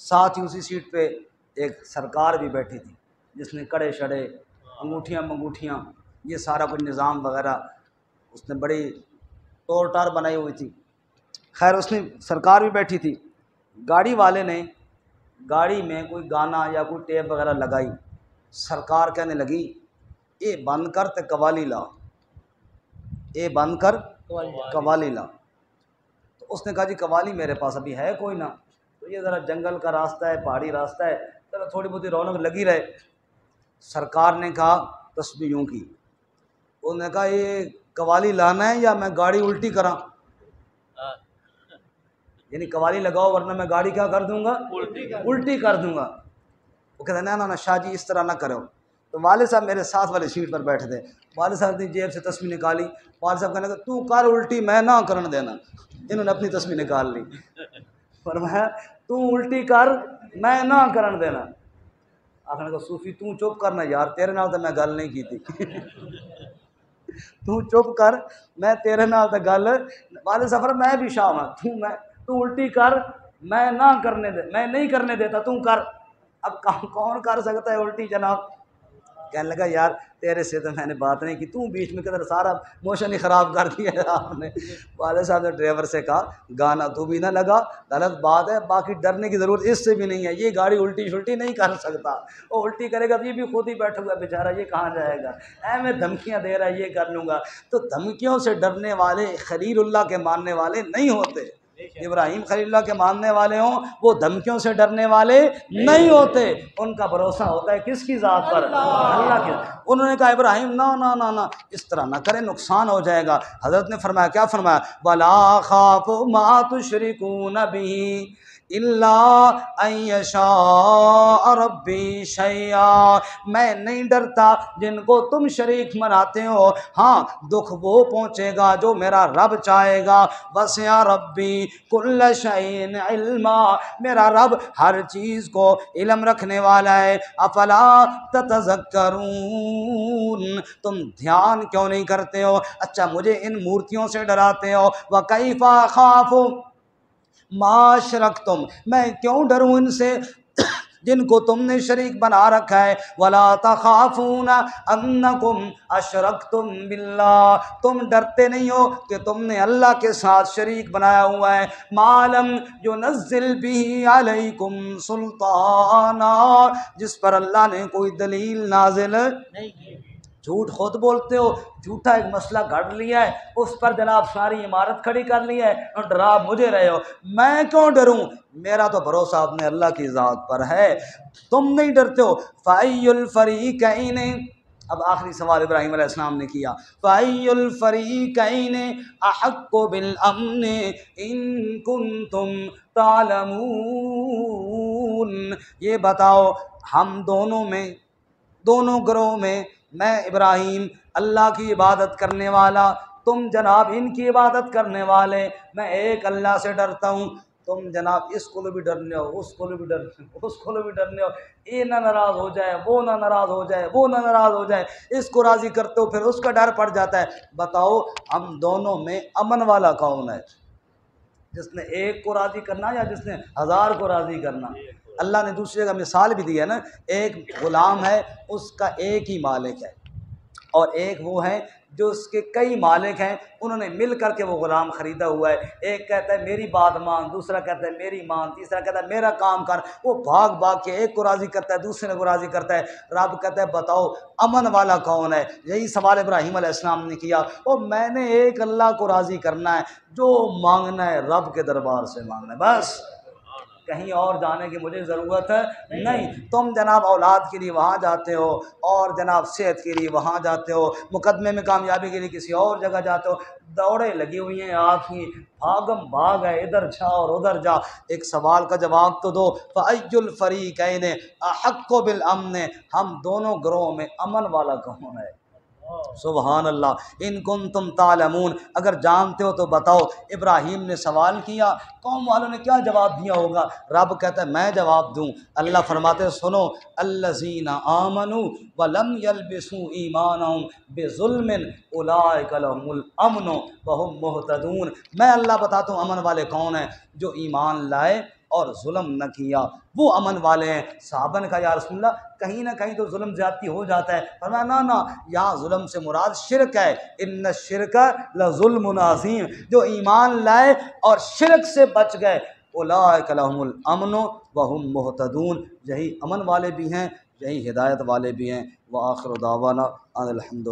ساتھ ہی اسی سیٹ پہ ایک سرکار بھی بیٹھی تھی جس نے کڑے شڑے انگوٹھیاں منگوٹھیاں یہ سارا کچھ نظام وغیرہ اس نے بڑی ٹور ٹار بنائی ہوئی تھی۔ خیر اس نے سرکار بھی بیٹھی تھی، گاڑی والے نے گاڑی میں کوئی گانا یا کوئی ٹیپ وغیرہ لگائی، سرکار کہنے لگی اے بند کر تے قوالی لا، اے بند کر قوالی لا۔ تو اس نے کہا جی قوالی میرے پاس ابھی ہے کوئی نہ، تو یہ ذرا جنگل کا راستہ ہے، پہاڑی راستہ ہے، ذرا تھوڑی بہت رونق لگی رہے۔ سرکار نے کہا تسبیح یوں کی، انہوں نے کہا یہ قوالی لانا ہے یا میں گاڑی الٹی کراں؟ یعنی قوالی لگاؤ ورنہ میں گاڑی کیا کر دوں گا؟ الٹی کر دوں گا۔ وہ کہتے ہیں نا شاہ جی اس طرح نہ کرو۔ تو والد صاحب میرے ساتھ والے سیٹ پر بیٹھے تھے، والد صاحب نے جیب سے تسبیح نکالی، والد صاحب کہنے لگے تو کر الٹی میں نہ کرن دینا، انہوں نے اپنی تسبیح نکال لی، فرمایا تو الٹی کر میں نہ کرن دینا۔ آپ نے کہا صوفی تو چپ کرنا یار، تیرے نال تو میں گل نہیں کی تھی تو چپ کر، میں تیرے نال تو گل، والد صاحب میں بھی شاہ ہوں، تو الٹی کر میں نہ کرنے دے، میں نہیں کرنے دیتا تو کر۔ اب کون کر سکتا ہے الٹی جناب؟ کہنے لگا یار تیرے سے تو میں نے بات نہیں کی، تو بیچ میں کدھر سارا موشن ہی خراب کر دیا ہے آپ نے۔ والد صاحب نے ڈرائیور سے کہا گانا تو بھی نہ لگا، غلط بات ہے، باقی ڈرنے کی ضرورت اس سے بھی نہیں ہے، یہ گاڑی الٹی شلٹی نہیں کر سکتا، وہ الٹی کرے گا یہ بھی خود ہی بیٹھا ہوا بیچارہ، یہ کہاں جائے گا، میں دھمکیاں دے رہا ہے یہ کر لوں گا۔ تو دھمکیوں سے ڈرنے والے خلیل اللہ کے ماننے والے نہیں ہوتے۔ ابراہیم خلیل اللہ کے ماننے والے ہوں وہ دھمکیوں سے ڈرنے والے نہیں ہوتے، ان کا بھروسہ ہوتا ہے کس کی ذات پر؟ اللہ کی۔ انہوں نے کہا ابراہیم نہ نہ نہ نہ اس طرح نہ کرے، نقصان ہو جائے گا۔ حضرت نے فرمایا کیا فرمایا؟ وَلَا خَافُ مَا تُشْرِكُونَ بِهِ إِلَّا أَن يَشَاءَ رَبِّي شَيْئًا، میں نہیں ڈرتا جن کو تم شریک مناتے ہو، ہاں دکھ وہ پہنچے گا جو میرا رب چاہے گا۔ وَسِعَ رَبِّي كُلَّ شَيْءٍ عِلْمًا، میرا رب ہر چیز کو علم رکھنے والا ہے۔ افلا تتذکرون، تم دھیان کیوں نہیں کرتے ہو؟ اچھا مجھے ان مورتیوں سے ڈراتے ہو، وَكَيْفَ أَخَافُ مَا أَشْرَكْتُمْ، میں کیوں ڈروں ان سے جن کو تم نے شریک بنا رکھا ہے۔ وَلَا تَخَافُونَ أَنَّكُمْ أَشْرَكْتُمْ بِاللَّهِ، تم ڈرتے نہیں ہو کہ تم نے اللہ کے ساتھ شریک بنایا ہوا ہے۔ مَا لَمْ يُنَزِّلْ بِهِ عَلَيْكُمْ سُلْطَانًا، جس پر اللہ نے کوئی دلیل نازل نہیں کی۔ جھوٹ خود بولتے ہو، جھوٹا ایک مسئلہ گھڑ لیا ہے، اس پر جناب ساری عمارت کھڑی کر لی ہے اور ڈرا مجھے رہے ہو، میں کیوں ڈروں؟ میرا تو بھروسہ اپنے اللہ کی ذات پر ہے، تم نہیں ڈرتے ہو۔ فَأَيُّ الْفَرِيقَيْنِ، اب آخری سوال ابراہیم علیہ السلام نے کیا، فَأَيُّ الْفَرِيقَيْنِ أَحَقُّ بِالْأَمْنِ إِن كُنتُمْ تَعْلَمُونَ، یہ بتاؤ ہم دونوں میں، دونوں گروہ میں، میں ابراہیم اللہ کی عبادت کرنے والا، تم جناب ان کی عبادت کرنے والے، میں ایک اللہ سے ڈرتا ہوں، تم جناب اس کو بھی ڈرنے ہو، اس کو بھی ڈرنے ہو، اس کو بھی ڈرنے ہو، یہ نہ ناراض ہو جائے، وہ نہ ناراض ہو جائے، وہ نہ ناراض ہو جائے، اس کو راضی کرتے ہو پھر اس کا ڈر پڑ جاتا ہے۔ بتاؤ ہم دونوں میں امن والا کون ہے؟ جس نے ایک کو راضی کرنا یا جس نے ہزار کو راضی کرنا؟ اللہ نے دوسری جگہ مثال بھی دی ہے نا، ایک غلام ہے اس کا ایک ہی مالک ہے، اور ایک وہ ہے جو اس کے کئی مالک ہیں، انہوں نے مل کر کے وہ غلام خریدا ہوا ہے، ایک کہتا ہے میری بات مان، دوسرا کہتا ہے میری مان، تیسرا کہتا ہے میرا کام کر، وہ بھاگ بھاگ کے ایک کو راضی کرتا ہے دوسرے کو راضی کرتا ہے۔ رب کہتا ہے بتاؤ امن والا کون ہے؟ یہی سوال ابراہیم علیہ السلام نے کیا، اور میں نے ایک اللہ کو راضی کرنا ہے، جو مانگنا ہے رب کے دربار سے مانگنا ہے، بس کہیں اور جانے کی مجھے ضرورت ہے نہیں۔ تم جناب اولاد کے لیے وہاں جاتے ہو، اور جناب صحت کے لیے وہاں جاتے ہو، مقدمے میں کامیابی کے لیے کسی اور جگہ جاتے ہو، دوڑے لگی ہوئی ہیں آپ کی، بھاگم بھاگ ہے، ادھر جا اور ادھر جا۔ ایک سوال کا جواب تو دو، فَأَيُّ الْفَرِيقَيْنِ أَحَقُّ بِالْأَمْنِ، ہم دونوں گروہ میں امن والا کون ہے؟ سبحان اللہ۔ ان کنتم تعلمون، اگر جانتے ہو تو بتاؤ۔ ابراہیم نے سوال کیا، قوم والوں نے کیا جواب دیا ہوگا؟ رب کہتا ہے میں جواب دوں۔ اللہ فرماتے سنو، الذین آمنوا ولم یلبسوا ایمانہم بظلم اولئک لہم الامن وہم مہتدون، میں اللہ بتاتا ہوں امن والے کون ہیں، جو ایمان لائے اور ظلم نہ کیا، وہ امن والے ہیں۔ صحابہ نے کہا یا رسول اللہ کہیں نہ کہیں تو ظلم زیادتی ہو جاتا ہے، فرمایا نا نا، یہاں ظلم سے مراد شرک ہے، ان الشرک لظلم عظیم، جو ایمان لائے اور شرک سے بچ گئے، اولئک لہم الامن وہم مہتدون، یہی امن والے بھی ہیں، یہی ہدایت والے بھی ہیں۔ وآخر دعوانا ان الحمد